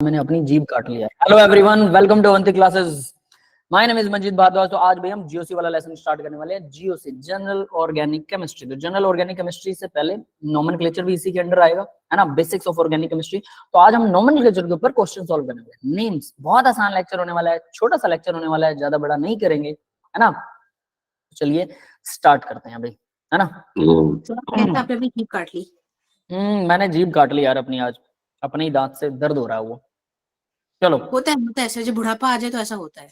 मैंने अपनी जीभ काट लिया। Hello everyone, welcome to Avanti classes. My name is Manjeet Bhardwaj. तो आज भाई हम जीओसी वाला लेसन स्टार्ट करने वाले हैं। GOC general organic chemistry. तो जनरल ऑर्गेनिक केमिस्ट्री से पहले नोमेनक्लेचर भी इसी के अंडर आएगा, है ना, बेसिक्स ऑफ ऑर्गेनिक केमिस्ट्री। तो आज हम नोमेनक्लेचर के ऊपर क्वेश्चन सॉल्व करने वाले हैं। नेम्स बहुत आसान लेक्चर होने वाला है, छोटा सा लेक्चर होने वाला है, ज्यादा बड़ा नहीं करेंगे, है ना। चलिए स्टार्ट करते हैं भाई, है ना। आपने भी जीभ काट ली। मैंने जीभ काट ली यार अपनी, आज अपने ही दांत से दर्द हो रहा है वो। चलो, होता है ऐसे, जब बुढ़ापा आ जाए तो ऐसा होता है।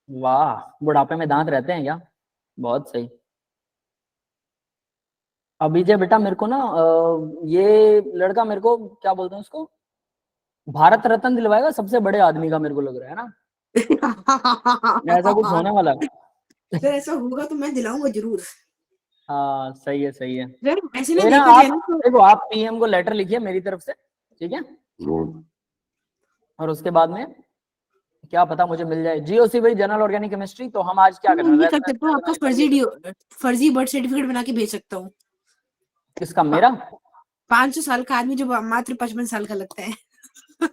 वाह, बुढ़ापे में दांत रहते हैं क्या? बहुत सही। अभिजय बेटा, मेरे को ना ये लड़का मेरे को क्या बोलते हैं उसको, भारत रत्न दिलवाएगा सबसे बड़े आदमी का, मेरे को लग रहा है ना, ऐसा कुछ होने वाला है। सर ऐसा होगा तो मैं दिलाऊंगा जरूर। हाँ सही है, सही है। ऐसे ना तो ना देखा आप जाए ना तो देखो, आप पीएम को लेटर लिखिए मेरी तरफ से, ठीक है, और उसके बाद में क्या पता मुझे मिल जाए। जीओसी भाई, जनरल ऑर्गेनिक केमिस्ट्री। तो हम आज क्या मैं करना ये है, कर सकता हूँ, आपका फर्जी बर्थ सर्टिफिकेट बना के भेज सकता हूँ। किसका, मेरा? 500 साल का आदमी जो मात्र 55 साल का लगता है।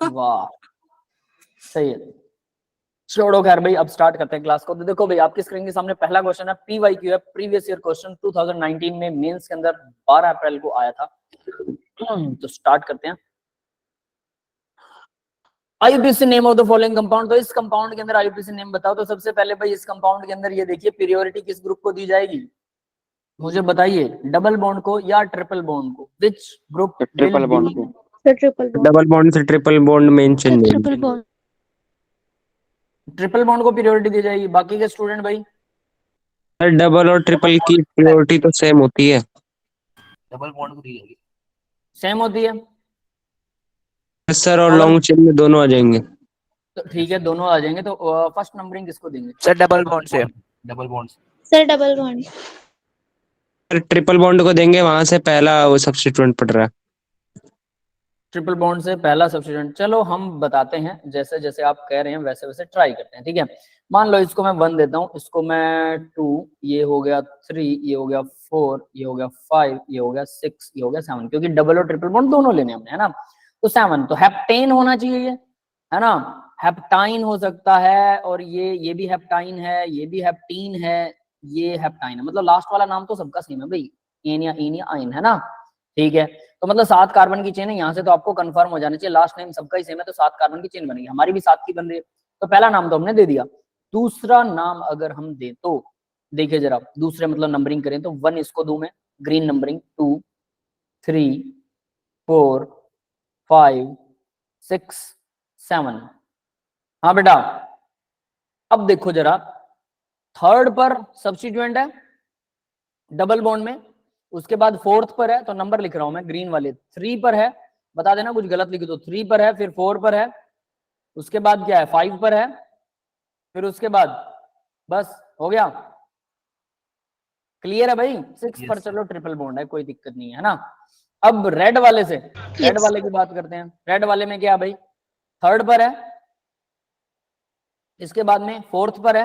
वाह, सही है। छोड़ो खैर भाई, अब स्टार्ट करते हैं क्लास को। तो देखो भाई, आपकी स्क्रीन के सामने पहला क्वेश्चन है, पीवाईक्यू है, प्रीवियस ईयर क्वेश्चन 2019 में मेंस के अंदर 12 अप्रैल को आया था। तो स्टार्ट करते हैं। IUPAC name of the following compound. तो इस कंपाउंड के अंदर आईयूपीएसी नेम बताओ। तो सबसे पहले भाई इस कंपाउंड के अंदर ये देखिए, प्रियोरिटी किस ग्रुप को दी जाएगी, मुझे बताइए, डबल बॉन्ड को या ट्रिपल बॉन्ड को? Which group will triple bond be? से डबल बॉन्ड से ट्रिपल बॉन्ड मेंशन नहीं। Triple bond. ट्रिपल बॉन्ड को प्रियोरिटी दी जाएगी। बाकी के स्टूडेंट भाई? डबल और ट्रिपल की प्रायोरिटी तो सेम होती है। डबल बॉन्ड को दी जाएगी, सेम होती है सर और लॉन्ग चेन में दोनों आ जाएंगे। तो ठीक है, दोनों आ जाएंगे। तो फर्स्ट नंबरिंग किसको देंगे? सर डबल बॉन्ड से। डबल बॉन्ड से। Sir double bond. Sir triple bond को देंगे, वहां से पहला वो सब्स्टिट्यूएंट पड़ रहा है। ट्रिपल बॉन्ड से पहला सब्स्टिट्यूएंट। चलो हम बताते हैं, जैसे जैसे आप कह रहे हैं वैसे वैसे ट्राई करते हैं, ठीक है। मान लो इसको मैं 1 देता हूँ, इसको मैं 2, ये हो गया 3, ये हो गया 4, ये हो गया 5, ये हो गया 6, ये हो गया 7, क्योंकि डबल और ट्रिपल बॉन्ड दोनों लेने हमने, है ना। तो 7 तो हेप्टेन होना चाहिए ये, है ना। हेप्टाइन हो सकता है, और ये भी हेप्टाइन है, ये भी हेप्टीन है, ये हेप्टाइन है। मतलब लास्ट वाला नाम तो सबका सेम है भाई, एन या इन या आइन, है ना। ठीक है, तो मतलब 7 कार्बन की चेन है। यहाँ से तो आपको कंफर्म हो जाना चाहिए, लास्ट नेम सबका ही सेम है, तो 7 कार्बन की चेन बनेगी। हमारी भी 7 की बन रही है। तो पहला नाम तो हमने दे दिया। दूसरा नाम अगर हम दे तो देखिए जरा, दूसरे मतलब नंबरिंग करें तो 1 इसको दूं मैं, ग्रीन नंबरिंग, 2, 3, 4, 5, 6, 7। हाँ बेटा, अब देखो जरा, थर्ड पर सब्स्टिट्यूएंट है डबल बॉन्ड में, उसके बाद फोर्थ पर है, तो नंबर लिख रहा हूं मैं ग्रीन वाले, 3 पर है, बता देना कुछ गलत लिखी तो। 3 पर है, फिर 4 पर है, उसके बाद क्या है, 5 पर है, फिर उसके बाद बस हो गया। क्लियर है भाई? 6 पर चलो ट्रिपल बॉन्ड है, कोई दिक्कत नहीं है ना। अब रेड वाले से, रेड वाले की बात करते हैं। रेड वाले में क्या भाई, थर्ड पर है, इसके बाद में फोर्थ पर है,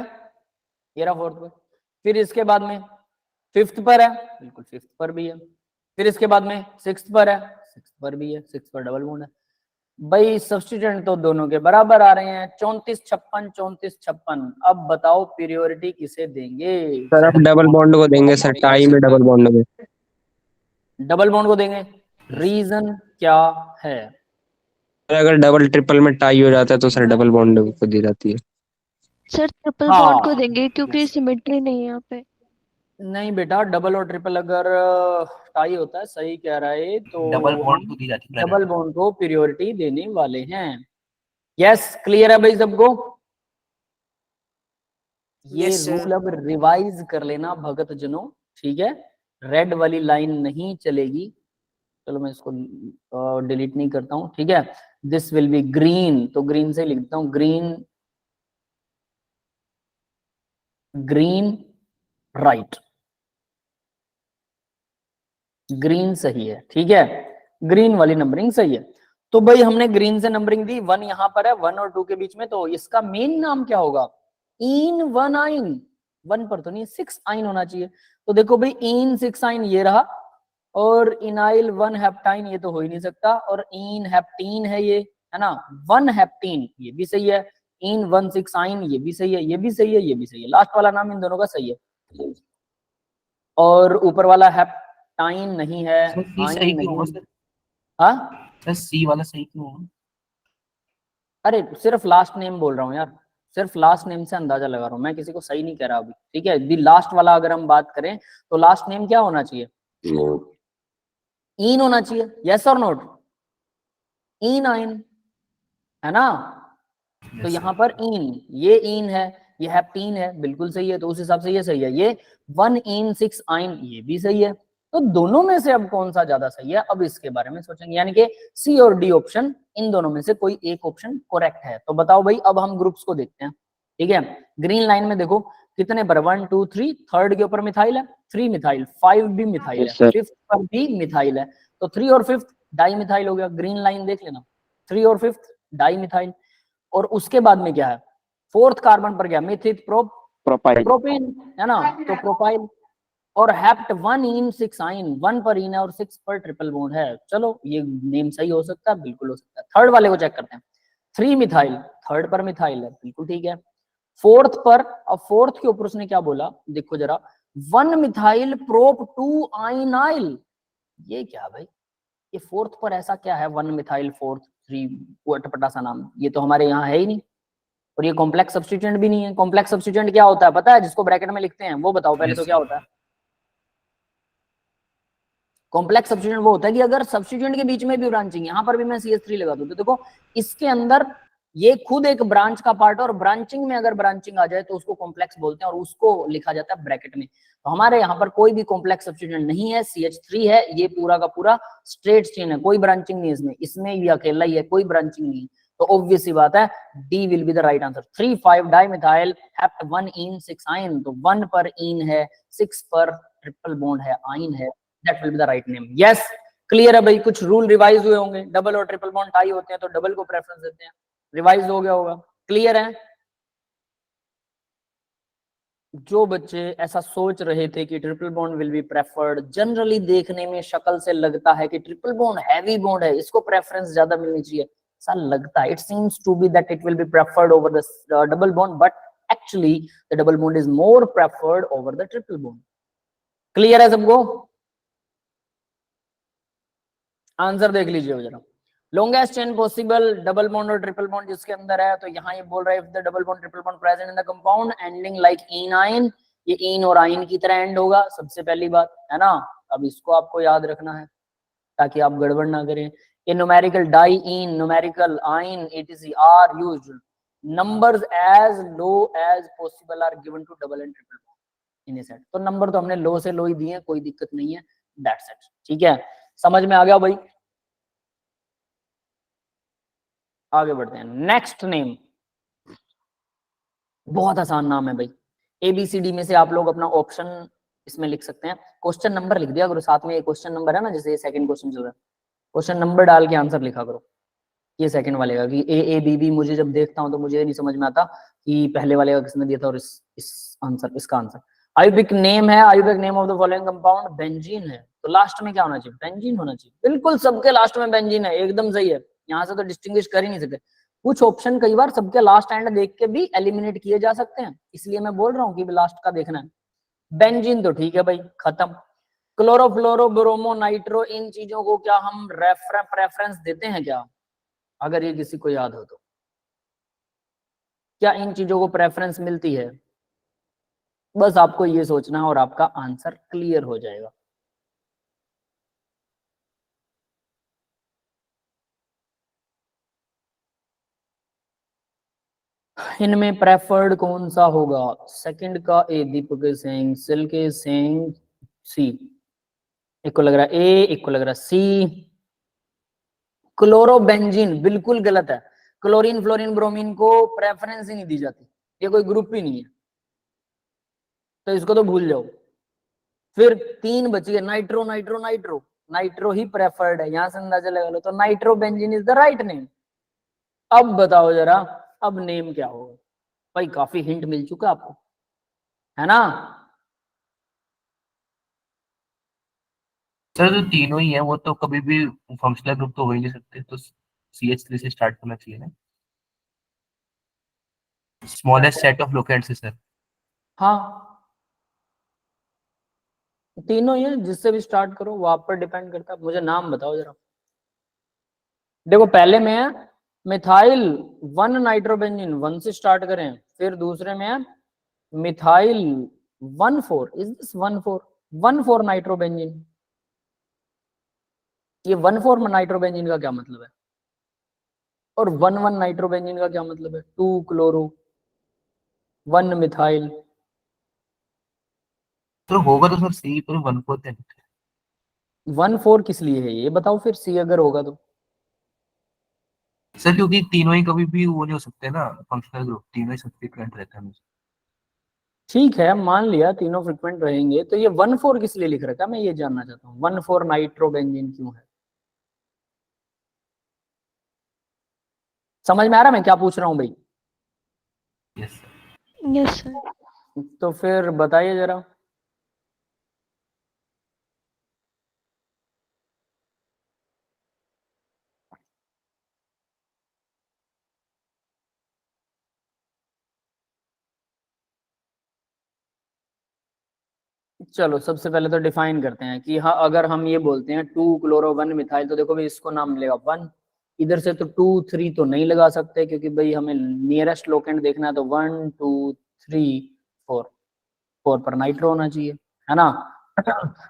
ये रहा फोर्थ पर, फिर इसके बाद में फिफ्थ पर है, बिल्कुल फिफ्थ पर भी है, फिर इसके बाद में सिक्स्थ पर है, सिक्स्थ पर भी है, सिक्स्थ पर डबल बॉन्ड है। भाई सब्स्टिट्यूएंट तो दोनों के बराबर आ रहे हैं, 34 56 34 56। अब बताओ प्रियोरिटी किसे देंगे? सर अब डबल बॉन्ड को देंगे सर, टाई में डबल बॉन्ड में। डबल बॉन्ड को देंगे। रीजन क्या है? सर अगर डबल ट्रिपल में टाई हो जाता है तो सर डबल बॉन्ड को दी जाती है। सर ट्रिपल हाँ, बॉन्ड को देंगे क्योंकि सिमेट्री नहीं है यहाँ पे। नहीं बेटा, डबल और ट्रिपल अगर टाई होता है, सही कह रहा है, तो डबल बॉन्ड हम को दी जाती है। डबल बॉन्ड को प्रियोरिटी देने वाले हैं। यस, क्लियर है भाई सबको? ये Yes, sir. रूल अब रिवाइज कर लेना भगत जनों, ठीक है। रेड वाली लाइन नहीं चलेगी। चलो मैं इसको डिलीट नहीं करता हूं, ठीक है। दिस विल बी ग्रीन, तो ग्रीन से लिखता हूं, ग्रीन, ग्रीन राइट, ग्रीन सही है, ठीक है। ग्रीन वाली नंबरिंग सही है। तो भाई हमने ग्रीन से नंबरिंग दी, 1 यहां पर है, 1 और 2 के बीच में, तो इसका मेन नाम क्या होगा? इन 1 आइन। 1 पर तो नहीं, 6 आइन होना चाहिए। तो देखो भाई, इन 6 आइन ये रहा, और इनाइल 1 हेप्टाइन ये तो हो ही नहीं सकता, और इन हेप्टीन है ये, है ना। 1 हेप्टीन ये भी सही है, इन 1 6 आइन ये भी सही है, ये भी सही है, ये भी सही है, लास्ट वाला नाम इन दोनों का सही है। और ऊपर वाला हेप्टाइन नहीं है, सर सी आइन सही क्यों होगा नहीं। सर? हाँ सर सी वाला सही क्यों होगा? अरे सिर्फ लास्ट नेम बोल रहा हूँ यार, सिर्फ लास्ट नेम से अंदाजा लगा रहा हूँ मैं, किसी को सही नहीं कह रहा अभी, ठीक है। दी लास्ट वाला अगर हम बात करें तो लास्ट नेम क्या होना चाहिए, इन होना चाहिए, यस और नोट, इन आइन, है ना। तो Yes, यहाँ sir. पर ये इन है, ये हेप्टीन है, बिल्कुल सही है, तो उस हिसाब से ये सही है। ये 1 इन 6 आइन ये भी सही है। तो दोनों में से अब कौन सा ज्यादा सही है, अब इसके बारे में सोचेंगे, यानी कि सी और डी ऑप्शन, इन दोनों में से कोई एक ऑप्शन करेक्ट है। तो बताओ भाई, अब हम ग्रुप्स को देखते हैं, ठीक है। ग्रीन लाइन में देखो कितने पर 1 2 3, थर्ड के ऊपर मिथाइल है, 3 मिथाइल, 5 भी मिथाइल Yes, है, sir. 5th पर भी मिथाइल है, तो 3 और 5th डाई मिथाइल हो गया। ग्रीन लाइन देख लेना, 3 और 5th डाई मिथाइल। और उसके बाद में क्या है, 4th कार्बन पर गया मिथित प्रोपाइल। प्रोपेन, है ना, तो प्रोपाइल। और हेप्ट 1 इन 6 आइन, 1 पर इन है और 6 पर ट्रिपल बॉन्ड है। चलो ये नेम सही हो सकता है, बिल्कुल हो सकता है। थर्ड वाले को चेक करते हैं, 3 मिथाइल, थर्ड पर मिथाइल है, बिल्कुल ठीक है। 4th पर, अब 4th के ऊपर उसने क्या बोला देखो जरा, 1 मिथाइल प्रोप 2 आइनाइल, ये क्या भाई, ये 4th पर ऐसा क्या है, 1 मिथाइल 4th 3, वो अटपटा सा नाम, ये तो हमारे यहाँ है ही नहीं। और ये कॉम्प्लेक्स सब्स्टिट्यूएंट भी नहीं है। कॉम्प्लेक्स सब्स्टिट्यूएंट क्या होता है पता है, जिसको ब्रैकेट में लिखते हैं वो बताओ पहले, Yes, तो sir. क्या होता है कॉम्प्लेक्स सब्स्टिट्यूएंट? वो होता है कि अगर सब्स्टिट्यूएंट के बीच में भी ब्रांचिंग, यहाँ पर भी मैं CH3 लगा दूं तो देखो इसके अंदर ये खुद एक ब्रांच का पार्ट है, और ब्रांचिंग में अगर ब्रांचिंग आ जाए तो उसको कॉम्प्लेक्स बोलते हैं, और उसको लिखा जाता है ब्रैकेट में। तो हमारे यहाँ पर कोई भी कॉम्प्लेक्स सब्स्टिट्यूएंट नहीं है, CH3 है, ये पूरा का पूरा स्ट्रेट चेन है, कोई ब्रांचिंग नहीं है इसमें, इसमें ये अकेला ही है, कोई ब्रांचिंग नहीं है। तो ऑब्वियस सी बात है, D will be the right answer. 3 5 dimethyl hept 1 इन 6 आइन, तो 1 पर इन है, 6 पर ट्रिपल बॉन्ड है, आइन है, that will be the write name. Yes clear है भाई, कुछ रूल रिवाइज हुए होंगे, डबल और ट्रिपल बॉन्ड टाई होते हैं तो डबल को प्रेफरेंस देते हैं, रिवाइज हो गया होगा, क्लियर है। जो बच्चे ऐसा सोच रहे थे कि triple bond will be preferred, generally देखने में शक्ल से लगता है कि ट्रिपल बॉन्ड हैवी बॉन्ड है, इसको प्रेफरेंस ज्यादा मिलनी चाहिए, ऐसा लगता है, it seems to be that it will be preferred over the double bond, but actually the double bond is more preferred over the triple bond. Clear है सबको? आंसर देख लीजिए जरा, longest chain possible double bond और triple bond जिसके अंदर है, तो यहाँ ये बोल रहा है if the double bond triple bond present in the compound ending like in yne, ये इन और आइन की तरह एंड होगा, सबसे पहली बात है ना। अब इसको आपको याद रखना है ताकि आप गड़बड़ ना करें। ये numerical diene, numerical yne etc are used, numbers as low as possible are given to double and triple bond in a set। तो नंबर तो हमने लो से लो ही दिए, कोई दिक्कत नहीं है, दैट्स इट, ठीक है, समझ में आ गया भाई। आगे बढ़ते हैं, नेक्स्ट नेम, बहुत आसान नाम है भाई, ABCD में से आप लोग अपना ऑप्शन इसमें लिख सकते हैं, क्वेश्चन नंबर लिख दिया करो साथ में, ये क्वेश्चन नंबर है ना, जैसे ये सेकंड क्वेश्चन चल रहा है, क्वेश्चन नंबर डाल के आंसर लिखा करो, ये सेकंड वाले का, कि AABB मुझे जब देखता हूं तो मुझे नहीं समझ में आता कि पहले वाले का किसने दिया था और इस आंसर, इसका आंसर। आयुर्वेदिक नेम है, Ayurvedic name of the following compound benzene है, तो लास्ट में क्या होना चाहिए, बेंजीन होना चाहिए, बिल्कुल सबके लास्ट में बेंजीन है, एकदम सही है, यहाँ से तो डिस्टिंग्विश कर ही नहीं सकते। कुछ ऑप्शन कई बार सबके लास्ट एंड देख के भी एलिमिनेट किए जा सकते हैं, इसलिए मैं बोल रहा हूँ कि लास्ट का देखना है। बेंजीन तो ठीक है भाई, खत्म। क्लोरोफ्लोरो ब्रोमो नाइट्रो, इन चीजों को क्या हम प्रेफरेंस देते हैं क्या, अगर ये किसी को याद हो तो, क्या इन चीजों को प्रेफरेंस मिलती है? बस आपको ये सोचना है और आपका आंसर क्लियर हो जाएगा। इनमें प्रेफर्ड कौन सा होगा, सेकंड का ए, दीपक सिंह, सिल के सिंह, सी, एक को लग रहा है ए, एक को लग रहा है सी। क्लोरोबेंजीन बिल्कुल गलत है, क्लोरीन फ्लोरीन ब्रोमीन को प्रेफरेंस ही नहीं दी जाती, ये कोई ग्रुप ही नहीं है, तो इसको तो भूल जाओ। फिर 3 बच गए, नाइट्रो नाइट्रो नाइट्रो, नाइट्रो ही प्रेफर्ड है, यहां से अंदाजा लगा लो, तो nitrobenzene is the write name. अब बताओ जरा, अब नेम क्या होगा भाई, काफी हिंट मिल चुका आपको, है ना। सर जो तीनों ही है वो तो कभी भी फंक्शनल ग्रुप तो हो ही नहीं सकते, तो CH3 से स्टार्ट करना चाहिए ना, स्मॉलेस्ट सेट ऑफ लोकेंट से सर। हाँ तीनों ही है, जिससे भी स्टार्ट करो वो आप पर डिपेंड करता है। मुझे नाम बताओ जरा। देखो पहले में है मिथाइल 1 नाइट्रोबेंजीन 1 से स्टार्ट करें, फिर दूसरे में है मिथाइल 1,4 इज दिस 1,4 नाइट्रोबेंजीन। ये 1,4 नाइट्रोबेंजीन का क्या मतलब है, और 1,1 नाइट्रोबेंजीन का क्या मतलब है? 2 क्लोरो 1 मिथाइल। तो होगा तो सर सी पर 1,4 है 1,4 किस लिए है ये बताओ फिर, सी अगर होगा तो। सर, क्योंकि तीनों ही कभी भी वो नहीं हो सकते ना फंक्शनल ग्रुप, तीनों ही सब्स्टिट्यूएंट रहते हैं हमेशा। ठीक है मान लिया तीनों फ्रिक्वेंट रहेंगे, तो ये 1,4 किस लिए लिख रखा है मैं ये जानना चाहता हूँ। 1,4 नाइट्रोबेंजीन क्यों है, समझ में आ रहा है मैं क्या पूछ रहा हूँ भाई? Yes sir. Yes sir. तो फिर बताइए जरा। चलो सबसे पहले तो डिफाइन करते हैं कि हाँ अगर हम ये बोलते हैं 2 क्लोरो 1 मिथाइल, तो देखो भाई इसको नाम मिलेगा 1। इधर से तो 2 3 तो नहीं लगा सकते, क्योंकि भाई हमें नियरेस्ट लोकेंट देखना है, तो 1 2 3 4 4 पर नाइट्रो होना चाहिए, है ना।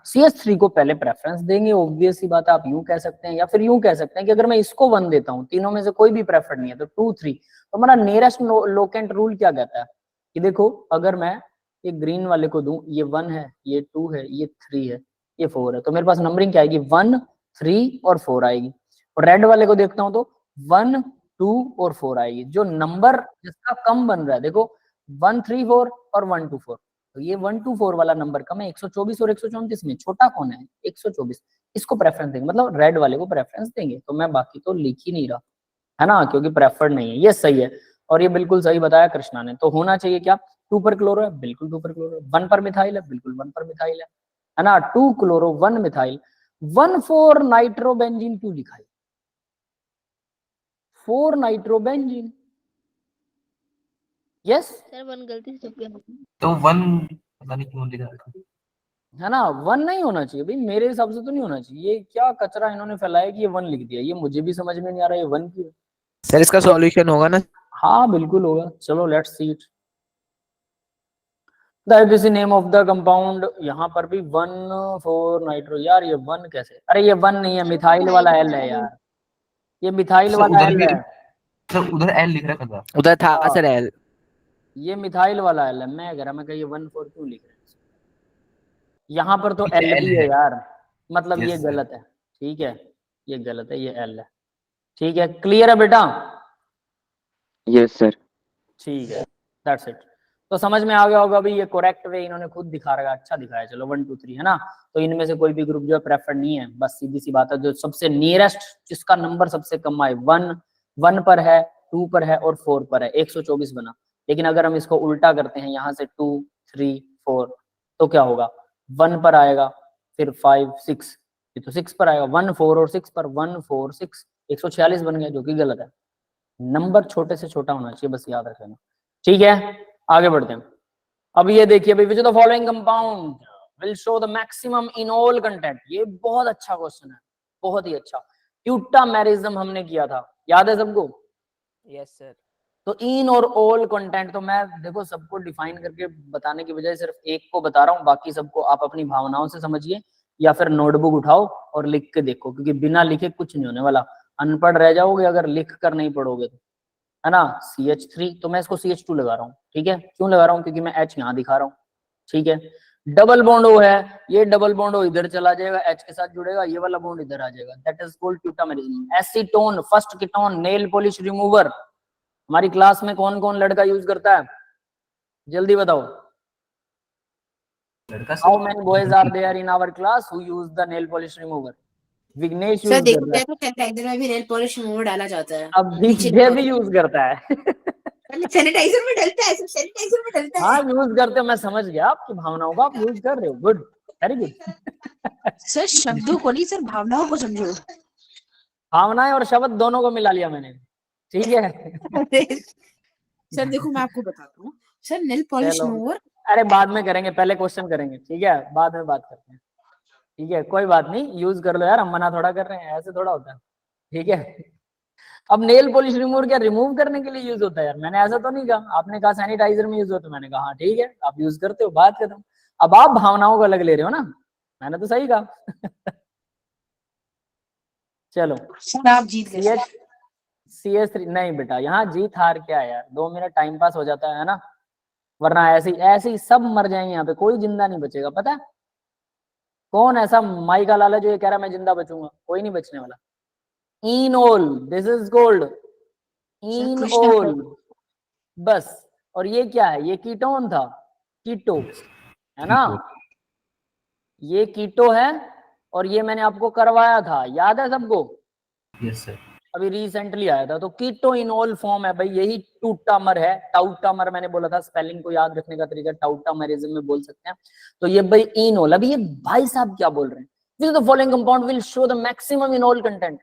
CH3 को पहले प्रेफरेंस देंगे, ऑब्वियस सी बात है। आप यूं कह सकते हैं या फिर यूं कह सकते हैं कि अगर मैं इसको 1 देता हूं, तीनों में से कोई भी प्रेफर्ड नहीं है, तो 2 3, तो हमारा नियरेस्ट लोकेंट रूल क्या कहता है कि देखो अगर मैं ये ग्रीन वाले को दूं, ये 1 है, ये 2 है, ये 3 है, ये 4 है, तो मेरे पास नंबरिंग क्या आएगी? 1 3 और 4 आएगी। और रेड वाले को देखता हूं तो 1 2 और 4 आएगी। जो नंबर जिसका कम बन रहा है, देखो 1 3 4 और 1 2 4, तो ये 1 2 4 वाला नंबर कम है। 124 और 134 में छोटा कौन है? 124। इसको प्रेफरेंस देंगे, मतलब रेड वाले को प्रेफरेंस देंगे। तो मैं बाकी तो लिख ही नहीं रहा, है ना, क्योंकि प्रेफर्ड नहीं है। ये सही है, और ये बिल्कुल सही बताया कृष्णा ने। तो होना चाहिए क्या? 2 पर क्लोरो है, बिल्कुल 2 पर क्लोरो है। 1 पर मिथाइल है, बिल्कुल 1 पर मिथाइल है ना। 2 क्लोरो 1 मिथाइल। 1,4 नाइट्रोबेंजीन क्यों लिखा है? 4 नाइट्रोबेंजीन। यस सर 1 गलती से छप गया। तो 1 पता नहीं क्यों लिखा था। है ना, 1 नहीं होना चाहिए भाई, मेरे हिसाब से तो नहीं होना चाहिए। ये क्या कचरा इन्होंने फैलाया कि ये 1 लिख दिया, ये मुझे भी समझ में नहीं आ रहा ये 1 क्यों है। सर इसका सॉल्यूशन होगा ना? हाँ बिल्कुल होगा, चलो let's see it. The ABC name of the compound, यहाँ पर भी 1,4 नाइट्रो। यार ये 1 कैसे? अरे ये 1 नहीं है, मिथाइल वाला एल है यार, ये मिथाइल सर वाला उधर एल भी, है। सर उधर एल लिख रखा था। उधर था हाँ। Sir L. ये मिथाइल वाला एल है। मैं कह रहा, मैं ये 1,4 क्यों लिख रहे हैं? यहाँ पर तो एल L भी है है। यार, मतलब Yes, ये sir. गलत है। ठीक है, ये गलत है, ये एल है। ठीक है, क्लियर है बेटा? Yes sir. ठीक है, दैट्स इट। तो समझ में आ गया होगा भाई, ये करेक्ट वे इन्होंने खुद दिखा रखा, अच्छा दिखाया। चलो 1 2 3 है ना, तो इनमें से कोई भी ग्रुप जो है प्रेफर्ड नहीं है। बस सीधी सी बात है, जो सबसे नियरेस्ट जिसका नंबर सबसे कम आए, 1 पर है, 2 पर है और 4 पर है, 124 बना। लेकिन अगर हम इसको उल्टा करते हैं, यहाँ से 2 3 4, तो क्या होगा? 1 पर आएगा, फिर 5 6, ये तो 6 पर आएगा। 1 4 और 6 पर 1 4 6, 146 बन गया, जो कि गलत है। नंबर छोटे से छोटा होना चाहिए, बस याद रखना। ठीक है, आगे बढ़ते हैं। अब ये देखिए भाई, which of the following compound will show the maximum enol content. ये बहुत अच्छा क्वेश्चन है, बहुत ही अच्छा। ट्यूटामेरिज्म हमने किया था, याद है सबको? Yes sir. तो इन और ऑल कंटेंट, तो मैं देखो सबको डिफाइन करके बताने की बजाय सिर्फ एक को बता रहा हूँ, बाकी सबको आप अपनी भावनाओं से समझिए, या फिर नोटबुक उठाओ और लिख के देखो, क्योंकि बिना लिखे कुछ नहीं होने वाला। अनपढ़ रह जाओगे अगर लिख कर नहीं पढ़ोगे तो, है ना। CH3, तो मैं इसको CH2 लगा रहा हूँ। ठीक है, क्यों लगा रहा हूँ? क्योंकि मैं H यहाँ दिखा रहा हूँ। ठीक है, डबल बॉन्ड O है, ये डबल बॉन्ड O इधर चला जाएगा, H के साथ जुड़ेगा, ये वाला बॉन्ड इधर आ जाएगा। That is called tautomerism. Acetone, first ketone, nail polish remover. हमारी क्लास में कौन कौन लड़का यूज करता है? जल्दी बताओ। लड़का how sir. Many boys are there in our class who use the nail polish remover? Vighnesh sir use देखो करता है, क्या सैनिटाइजर में भी नेल पॉलिश रिमूवर डाला जाता है। अब विजय भी यूज करता है। सैनिटाइजर में डलता है, सैनिटाइजर में डलता हाँ है। यूज करते हो, मैं समझ गया आपकी भावनाओं को, आप यूज कर रहे हो। Good, very good. सर शब्दों को नहीं सर, भावनाओं को समझो। भावनाएं और शब्द दोनों को मिला लिया मैंने, ठीक है। सर देखो मैं आपको बताता हूँ सर, नेल पॉलिश चलो रिमूवर अरे बाद में करेंगे, पहले क्वेश्चन करेंगे, ठीक है, बाद में बात करते हैं, ठीक है, कोई बात नहीं, यूज कर लो यार, हम मना थोड़ा कर रहे हैं, ऐसे थोड़ा होता है, ठीक है। अब नेल पॉलिश रिमूवर क्या रिमूव करने के लिए यूज होता है यार, मैंने ऐसा तो नहीं कहा, आपने कहा सैनिटाइजर में यूज होता है, मैंने कहा हाँ ठीक है आप यूज करते हो, बात खत्म। अब आप भावनाओं को अलग ले रहे हो ना, मैंने तो सही कहा। चलो सर आप जीत गए। CS3 नहीं बेटा, यहाँ जीत हार क्या है यार, 2 मिनट टाइम पास हो जाता है ना, वरना ऐसे ऐसे ही सब मर जाएंगे यहाँ पे, कोई जिंदा नहीं बचेगा, पता है कौन ऐसा माई का लाला जो ये कह रहा मैं जिंदा बचूंगा, कोई नहीं बचने वाला। Enol, this is gold, enol, बस। और ये क्या है, ये कीटोन था, कीटो है ना, ये कीटो है, और ये मैंने आपको करवाया था, याद है सबको, यस सर। अभी रिसेंटली आया था। तो कीटो इनोल फॉर्म है भाई, यही टूटामर है, टाउटामर मैंने बोला था, स्पेलिंग को याद रखने का तरीका टाउटामरिज्म में बोल सकते हैं। तो ये भाई इनोल, अभी ये भाई साहब क्या बोल रहे हैं, which the following compound will show the maximum enol content.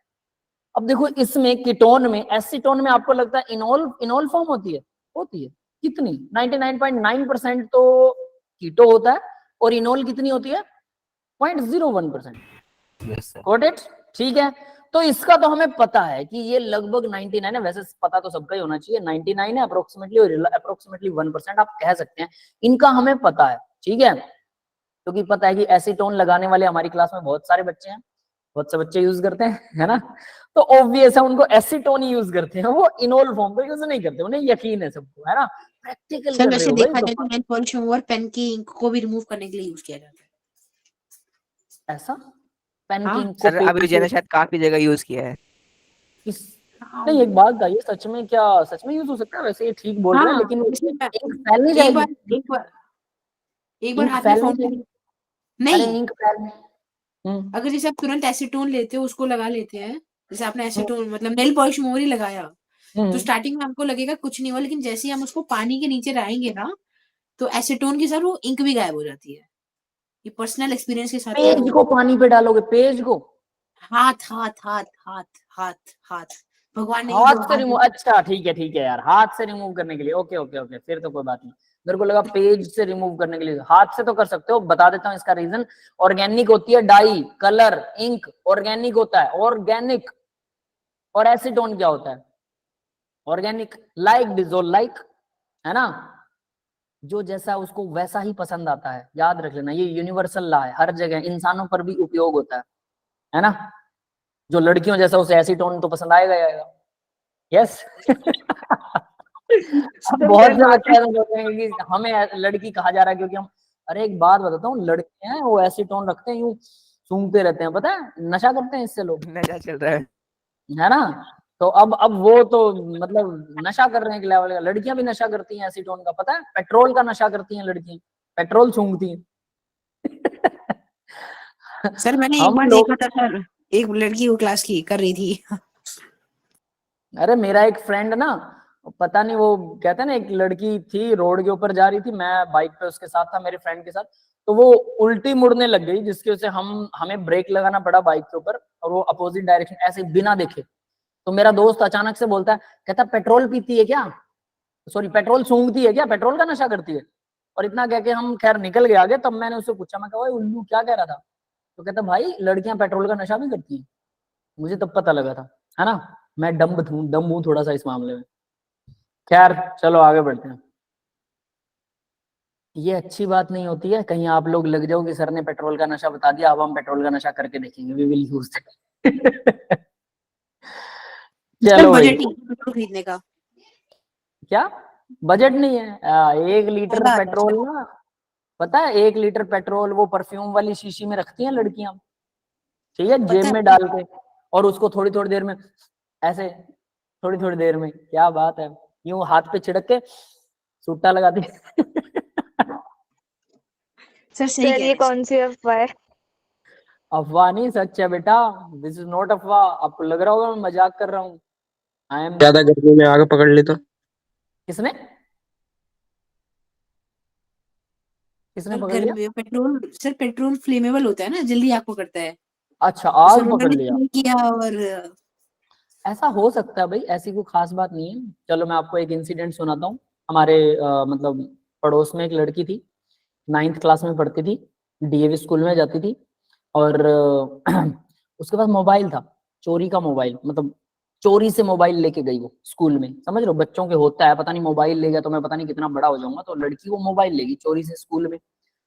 अब देखो इसमें कीटोन में, एसीटोन में आपको लगता है इनोल इनोल फॉर्म होती है, होती है कितनी, 99.9% तो कीटो होता है, और इनोल कितनी होती है, 0.01%। Yes sir. गॉट इट, ठीक है। तो इसका तो हमें पता है कि ये लगभग 99 है, वैसे पता तो सबका ही होना चाहिए, 99 है अप्रोक्सीमेटली, और अप्रोक्सीमेटली 1% आप कह सकते हैं, इनका हमें पता है, ठीक है, क्योंकि पता है कि एसीटोन लगाने वाले हमारी क्लास में बहुत सारे बच्चे हैं, बहुत से बच्चे यूज करते हैं, है ना, तो ऑब्वियस है उनको एसीटोन ही यूज करते हैं, वो इनोल फॉर्म को यूज नहीं करते, उन्हें यकीन है सबको, है ना, प्रैक्टिकल सर कर रहे वैसे हो देखा भाई जाए तो नेल पॉलिश रिमूवर पेन की इंक को भी रिमूव करने के लिए यूज किया जाता है। ऐसा पेन हाँ, की इंक को सर अभी पेज विजय ने शायद काफी जगह यूज किया है। इस नहीं, एक बात बताइए, सच में क्या सच में यूज हो सकता है, वैसे ये ठीक बोल रहे हैं, हाँ, लेकिन जैसे मैं- इंक फैल नहीं एक जाएगी, बार एक बार इंक हाथ में फैल नहीं फाउंटेन जाएगी, अरे नहीं, इंक फैल अगर जैसे आप तुरंत एसीटोन लेते हो उसको लगा लेते हैं, जैसे आपने एसीटोन मतलब नेल पॉलिश रिमूवर ही लगाया, तो स्टार्टिंग में आपको लगेगा कुछ नहीं हुआ, लेकिन जैसे ही हम उसको पानी के नीचे लाएंगे ना, तो एसीटोन के साथ वो इंक भी गायब हो जाती है। ये पर्सनल एक्सपीरियंस के साथ पेज को पानी पे डालोगे, पेज को हाथ हाथ हाथ हाथ हाथ हाथ भगवान ने ये हाथ जो से रिमूव, अच्छा ठीक है यार, हाथ से रिमूव करने के लिए, ओके ओके ओके, फिर तो कोई बात नहीं, मेरे को लगा पेज से रिमूव करने के लिए, हाथ से तो कर सकते हो, बता देता हूँ इसका रीजन, ऑर्गेनिक होती है डाई, कलर, इंक ऑर्गेनिक होता है, ऑर्गेनिक, और एसीटोन क्या होता है, ऑर्गेनिक, लाइक डिजोल लाइक, है ना, जो जैसा उसको वैसा ही पसंद आता है, याद रख लेना, ये यूनिवर्सल लॉ है, हर जगह इंसानों पर भी उपयोग होता है ना, जो लड़कियों जैसा उसे एसीटोन तो पसंद आएगा ही आएगा, यस। अब बहुत से बच्चे ऐसा सोचते हैं कि हमें लड़की कहा जा रहा है क्योंकि हम, अरे एक बात बताता हूँ, लड़के हैं वो एसीटोन रखते हैं, यूं सूंघते रहते हैं, पता है, नशा करते हैं इससे लोग, नशा चल रहा है ना, तो अब वो तो मतलब नशा कर रहे हैं, लेवल का, लड़कियां भी नशा करती हैं एसीटोन का, पता है, पेट्रोल का नशा करती हैं लड़कियां, पेट्रोल सूंघती हैं। सर मैंने एक हम बार लोग, देखा था सर, एक लड़की वो क्लास की कर रही थी। अरे मेरा एक फ्रेंड ना, पता नहीं वो कहते हैं ना, एक लड़की थी रोड के ऊपर जा रही थी, मैं बाइक पे उसके साथ था, मेरे फ्रेंड के साथ, तो वो उल्टी मुड़ने लग गई, जिसकी वजह से हमें ब्रेक लगाना पड़ा बाइक के ऊपर, और वो अपोजिट डायरेक्शन ऐसे बिना देखे, तो मेरा दोस्त अचानक से बोलता है, कहता पेट्रोल पीती है क्या, सॉरी पेट्रोल सूंघती है क्या, पेट्रोल का नशा करती है, और इतना कह के हम खैर निकल गए आगे। तब मैंने उससे पूछा, मैं कहा ओए उल्लू क्या कह रहा था, तो कहता भाई लड़कियां पेट्रोल का नशा भी करती हैं, मुझे तब पता लगा था, है ना, मैं डम हूं थोड़ा सा इस मामले में। खैर चलो आगे बढ़ते हैं, ये अच्छी बात नहीं होती है, कहीं आप लोग लग जाओ कि सर ने पेट्रोल का नशा बता दिया, अब हम पेट्रोल का नशा करके देखेंगे, वी विल यूज। चलो भाई, बजट पेट्रोल खरीदने का क्या बजट नहीं है, 1 लीटर पेट्रोल ना, पता है 1 लीटर पेट्रोल वो परफ्यूम वाली शीशी में रखती हैं लड़कियां, ठीक है, जेब में डाल के, और उसको थोड़ी थोड़ी देर में ऐसे, थोड़ी थोड़ी देर में, क्या बात है, यूं हाथ पे छिड़क के सूटा लगाती। सर सही सर कह ये रहे कौन सी अफवाह है? अफवाह नहीं, सच है बेटा, दिस इज नॉट अफवाह, आपको लग रहा होगा मैं मजाक कर रहा हूँ, आई एम, ज्यादा गर्मी में आग पकड़ ली तो? किसने किसने सर पकड़ लिया, गर्मी में पेट्रोल, सर पेट्रोल फ्लेमेबल होता है ना, जल्दी आग पकड़ता है, अच्छा तो आग सर पकड़ उन्होंने लिया, स्प्रे किया और ऐसा हो सकता है भाई, ऐसी कोई खास बात नहीं है। चलो मैं आपको एक इंसिडेंट सुनाता हूँ। हमारे मतलब पड़ोस में एक लड़की थी, 9th क्लास में पढ़ती थी, डीएवी स्कूल में जाती थी, और उसके पास मोबाइल था, चोरी का मोबाइल, मतलब चोरी से मोबाइल लेके गई वो स्कूल में। समझ लो, बच्चों के होता है, पता नहीं मोबाइल ले गया तो मैं पता नहीं कितना बड़ा हो जाऊंगा, तो लड़की वो मोबाइल लेगी चोरी से स्कूल में।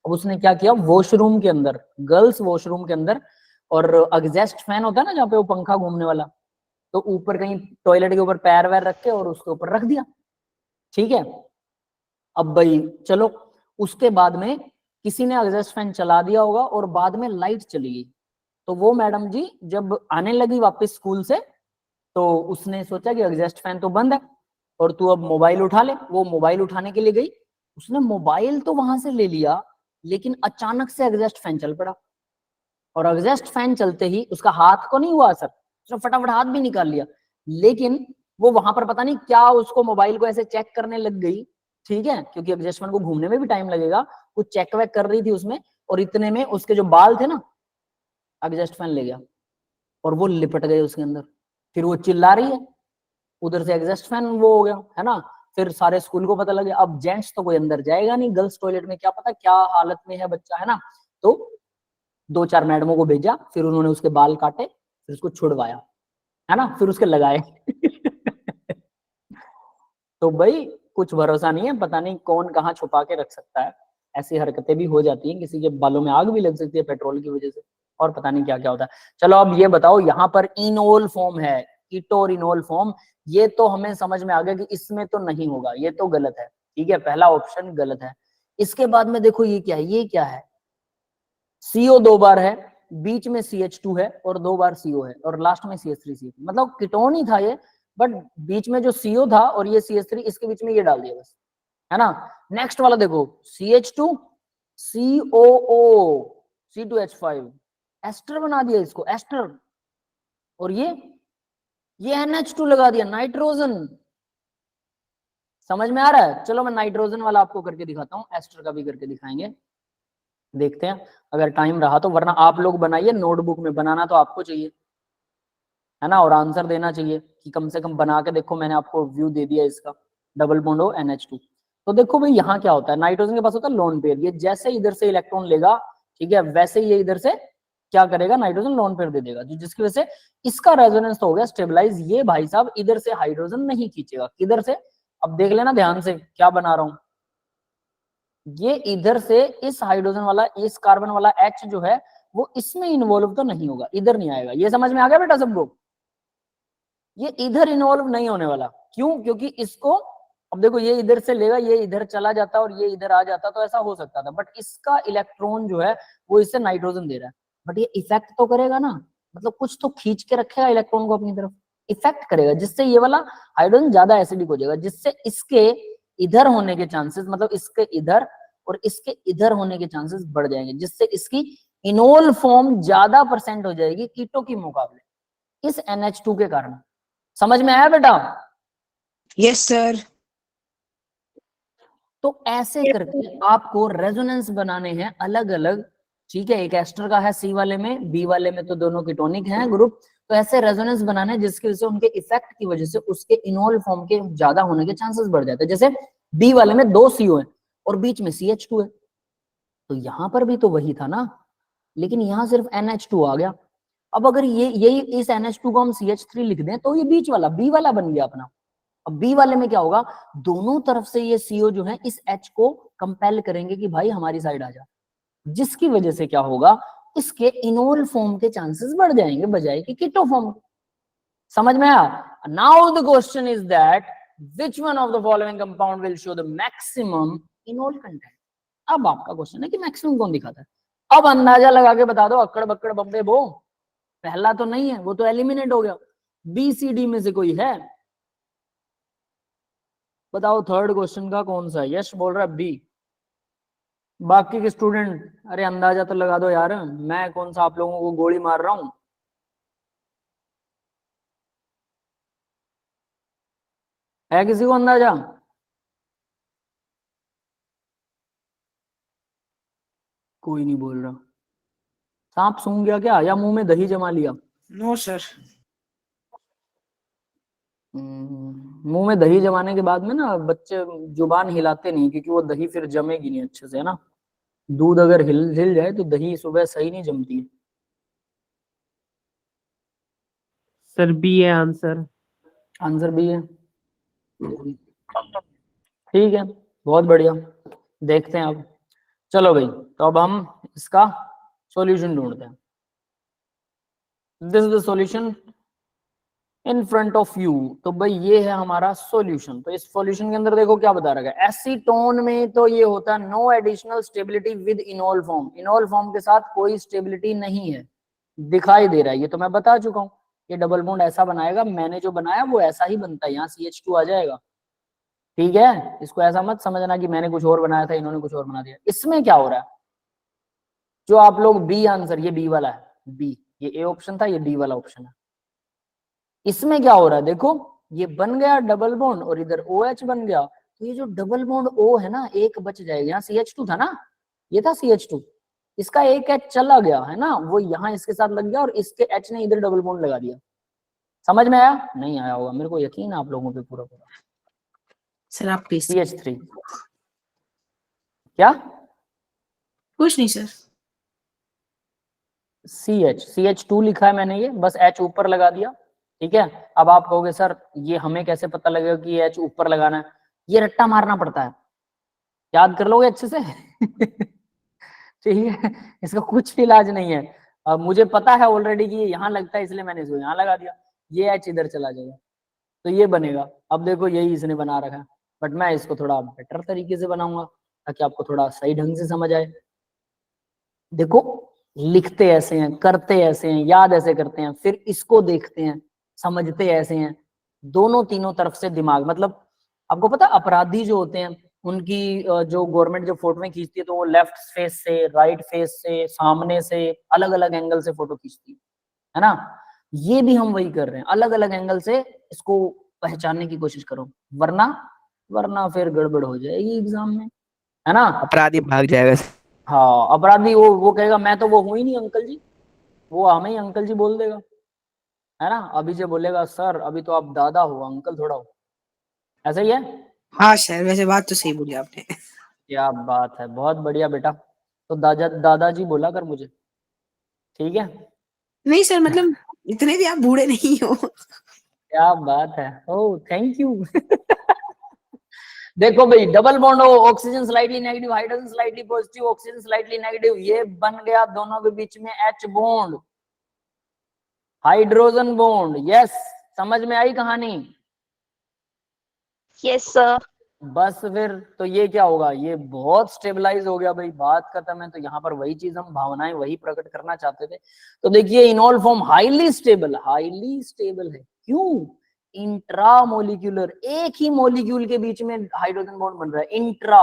अब उसने क्या किया, वॉशरूम के अंदर, गर्ल्स वॉशरूम के अंदर, और एग्जॉस्ट फैन होता है ना जहाँ पे वो पंखा घूमने वाला, तो ऊपर कहीं टॉयलेट के ऊपर पैर वैर रख के और उसके ऊपर रख दिया। ठीक है, अब भाई चलो, उसके बाद में किसी ने एग्जॉस्ट फैन चला दिया होगा और बाद में लाइट चली गई। तो वो मैडम जी जब आने लगी वापस स्कूल से, तो उसने सोचा कि एग्जॉस्ट फैन तो बंद है और तू अब मोबाइल उठा ले। वो मोबाइल उठाने के लिए गई, उसने मोबाइल तो वहां से ले लिया, लेकिन अचानक से एग्जॉस्ट फैन चल पड़ा, और एग्जॉस्ट फैन चलते ही उसका हाथ को नहीं हुआ असर, उसने फटाफट हाथ भी निकाल लिया, लेकिन वो वहां पर पता नहीं क्या उसको मोबाइल को ऐसे चेक करने लग गई। ठीक है, क्योंकि एग्जॉस्ट फैन को घूमने में भी टाइम लगेगा, कुछ चेक वेक कर रही थी उसमें, और इतने में उसके जो बाल थे ना, एग्जॉस्ट फैन ले गया और वो लिपट गए उसके अंदर। फिर वो चिल्ला रही है, उधर से एग्जॉस्ट फैन वो हो गया, है ना। फिर सारे स्कूल को पता लगे। अब जेंट्स तो कोई अंदर जाएगा नहीं, गर्ल्स टॉयलेट में क्या पता क्या हालत में है बच्चा, है ना। तो 2-4 मैडमों को भेजा, फिर उन्होंने उसके बाल काटे, फिर उसको छुड़वाया, है ना, फिर उसके लगाए। तो भाई कुछ भरोसा नहीं है, पता नहीं कौन कहाँ छुपा के रख सकता है। ऐसी हरकतें भी हो जाती हैं, किसी के बालों में आग भी लग सकती है पेट्रोल की वजह से, और पता नहीं क्या क्या होता है। चलो अब ये बताओ, यहाँ पर इनोल फॉर्म है, कीटो और इनोल फॉर्म, ये तो हमें समझ में आ गया कि इसमें तो नहीं होगा, ये तो गलत है। ठीक है, पहला ऑप्शन गलत है। इसके बाद में देखो ये क्या है, ये क्या है, CO 2 बार है, बीच में CH2 है, और 2 बार CO है, और लास्ट में CH3, मतलब कीटोन ही था ये, बट बीच में जो CO था और ये CH3, इसके बीच में ये डाल दिया बस, है ना। नेक्स्ट वाला देखो, CH2 COO C2H5, एस्टर बना दिया इसको, एस्टर, और ये NH2 लगा दिया, नाइट्रोजन। समझ में आ रहा है। चलो मैं नाइट्रोजन वाला आपको करके दिखाता हूँ, एस्टर का भी करके दिखाएंगे, देखते हैं अगर टाइम रहा तो, वरना आप लोग बनाइए नोटबुक में, बनाना तो आपको चाहिए, है ना, और आंसर देना चाहिए कि कम से कम बना के देखो, मैंने आपको व्यू दे दिया इसका, डबल बॉन्ड हो NH2। तो देखो भाई यहाँ क्या होता है, नाइट्रोजन के पास होता है लोन पेयर, ये जैसे इधर से इलेक्ट्रॉन लेगा, ठीक है, वैसे ही ये इधर से क्या करेगा, नाइट्रोजन लोन पेयर दे देगा, जिसकी वजह से इसका रेजोनेंस तो हो गया स्टेबलाइज। ये भाई साहब इधर से हाइड्रोजन नहीं खींचेगा, किधर से, अब देख लेना ध्यान से क्या बना रहा हूं, ये इधर से इस हाइड्रोजन वाला, इस कार्बन वाला H जो है वो इसमें इन्वॉल्व तो नहीं होगा, इधर नहीं आएगा। ये समझ में आ गया बेटा सबको, ये इधर इन्वॉल्व नहीं होने वाला। क्यों, क्योंकि इसको, अब देखो ये इधर से लेगा, ये इधर चला जाता और ये इधर आ जाता, तो ऐसा हो सकता था, बट इसका इलेक्ट्रॉन जो है वो इससे नाइट्रोजन दे रहा है, बट ये इफेक्ट तो करेगा ना, मतलब कुछ तो खींच के रखेगा इलेक्ट्रॉन को अपनी तरफ, इफेक्ट करेगा, जिससे ये वाला हाइड्रोजन ज्यादा एसिडिक हो जाएगा, जिससे इसके इधर होने के चांसेस, मतलब इसके इधर और इसके इधर होने के चांसेस बढ़ जाएंगे, जिससे इसकी इनोल फॉर्म ज्यादा परसेंट हो जाएगी कीटो के मुकाबले, इस NH2 के कारण। समझ में आया बेटा। Yes sir. तो ऐसे करके आपको रेजोनेंस बनाने हैं अलग अलग। ठीक है, एक एस्टर का है C वाले में, B वाले में तो दोनों कीटोनिक हैं ग्रुप, तो ऐसे रेजोनेंस बनाने हैं जिसकी वजह से उनके इफेक्ट की वजह से उसके इनोल फॉर्म के ज्यादा होने के चांसेस बढ़ जाते हैं। जैसे B वाले में 2 CO है और बीच में CH2 है, तो यहां पर भी तो वही था ना, लेकिन यहां सिर्फ NH2 आ गया। अब अगर ये यही इस NH2 को हम CH3 लिख दें तो ये बीच वाला B वाला बन गया अपना। अब B वाले में क्या होगा, दोनों तरफ से ये CO जो है इस H को कंपेल करेंगे कि भाई हमारी साइड आ जा, जिसकी वजह से क्या होगा, इसके इनोल फॉर्म के चांसेस बढ़ जाएंगे बजाय कि कीटो फॉर्म। समझ में आया। Now the question is that which one of the following compound will show the maximum enol content. अब आपका क्वेश्चन है कि मैक्सिमम कौन दिखाता है। अब अंदाजा लगा के बता दो, अक्कड़ बक्कड़ बम्बे बो, पहला तो नहीं है, वो तो एलिमिनेट हो गया। BCD में से कोई है, बताओ थर्ड क्वेश्चन का कौन सा है। यश बोल रहा है B। बाकी के स्टूडेंट अरे अंदाजा तो लगा दो यार, मैं कौन सा आप लोगों को गोली मार रहा हूं। है किसी को अंदाजा? कोई नहीं बोल रहा। सांप सूंघ गया क्या, या मुंह में दही जमा लिया? No sir. मुंह में दही जमाने के बाद में ना बच्चे जुबान हिलाते नहीं, क्योंकि वो दही फिर जमेगी नहीं अच्छे से, है ना। दूध अगर हिल हिल जाए तो दही सुबह सही नहीं जमती है। सर बी है आंसर। आंसर भी है, ठीक है, बहुत बढ़िया। देखते हैं अब, चलो भाई, तो अब हम इसका सॉल्यूशन ढूंढते हैं। This is the solution in front of you. तो भाई ये है हमारा सॉल्यूशन। तो इस सॉल्यूशन के अंदर देखो क्या बता रखा है, एसीटोन में तो ये होता है no additional stability with enol form. Enol form के साथ कोई स्टेबिलिटी नहीं है, दिखाई दे रहा है, ये तो मैं बता चुका हूँ। ये डबल बॉन्ड ऐसा बनाएगा, मैंने जो बनाया वो ऐसा ही बनता है, यहाँ CH2 आ जाएगा, ठीक है। इसको ऐसा मत समझना कि मैंने कुछ और बनाया था, इन्होंने कुछ और बना दिया। इसमें क्या हो रहा है, जो आप लोग बी आंसर, ये बी वाला है, बी, ये ए ऑप्शन था, ये डी वाला ऑप्शन है। इसमें क्या हो रहा है देखो, ये बन गया डबल बॉन्ड और इधर OH बन गया, तो ये जो डबल बॉन्ड O है ना, एक बच जाएगा। यहाँ CH2 था ना, ये था CH2, इसका एक H चला गया है ना, वो यहाँ इसके साथ लग गया और इसके H ने इधर डबल बॉन्ड लगा दिया। समझ में आया? नहीं आया होगा, मेरे को यकीन है आप लोगों पे पूरा पूरा। सर आप प्लीज। CH3 क्या, कुछ नहीं सर। CH2 लिखा है मैंने, ये बस H ऊपर लगा दिया, ठीक है। अब आप कहोगे सर ये हमें कैसे पता लगेगा कि ये H ऊपर लगाना है, ये रट्टा मारना पड़ता है, याद कर लोगे अच्छे से ठीक है, इसका कुछ इलाज नहीं है। अब मुझे पता है ऑलरेडी कि ये यहाँ लगता है, इसलिए मैंने इसको यहाँ लगा दिया, ये H इधर चला जाएगा तो ये बनेगा। अब देखो यही इसने बना रखा है, बट मैं इसको थोड़ा बेटर तरीके से बनाऊंगा ताकि आपको थोड़ा सही ढंग से समझ आए। देखो लिखते ऐसे हैं, करते ऐसे हैं, याद ऐसे करते हैं, फिर इसको देखते हैं, समझते ऐसे हैं, दोनों तीनों तरफ से दिमाग। मतलब आपको पता अपराधी जो होते हैं उनकी जो गवर्नमेंट जो फोटो में खींचती है तो वो लेफ्ट फेस से, राइट फेस से, सामने से, अलग अलग एंगल से फोटो खींचती है ना। ये भी हम वही कर रहे हैं, अलग अलग एंगल से इसको पहचानने की कोशिश करो, वरना वरना फिर गड़बड़ हो जाएगी एग्जाम में, है ना। अपराधी भाग जाएगा। हाँ अपराधी वो कहेगा मैं तो वो हूं ही नहीं अंकल जी, वो हमें ही अंकल जी बोल देगा, है ना। अभी से बोलेगा सर अभी तो आप दादा हो, अंकल थोड़ा हो, ऐसा ही है। हाँ सर, वैसे बात तो सही बोली आपने। क्या बात है, बहुत बढ़िया बेटा। तो दादाजी बोला कर मुझे, ठीक है। नहीं सर, मतलब इतने भी आप बूढ़े नहीं हो। क्या बात है, ओह थैंक यू देखो भाई डबल बॉन्ड हो, oxygen slightly negative, hydrogen slightly positive, oxygen slightly negative, ये बन गया दोनों के बीच में H bond, hydrogen bond. Yes, समझ में आई कहानी? Yes sir. बस फिर तो ये क्या होगा, ये बहुत स्टेबलाइज हो गया भाई, बात खत्म है। तो यहाँ पर वही चीज हम भावनाएं वही प्रकट करना चाहते थे। तो देखिए इनोल फॉर्म हाईली स्टेबल है। क्यों? इंट्रामोलिक्यूलर, एक ही मॉलिक्यूल के बीच में हाइड्रोजन बॉन्ड बन रहा है, intra,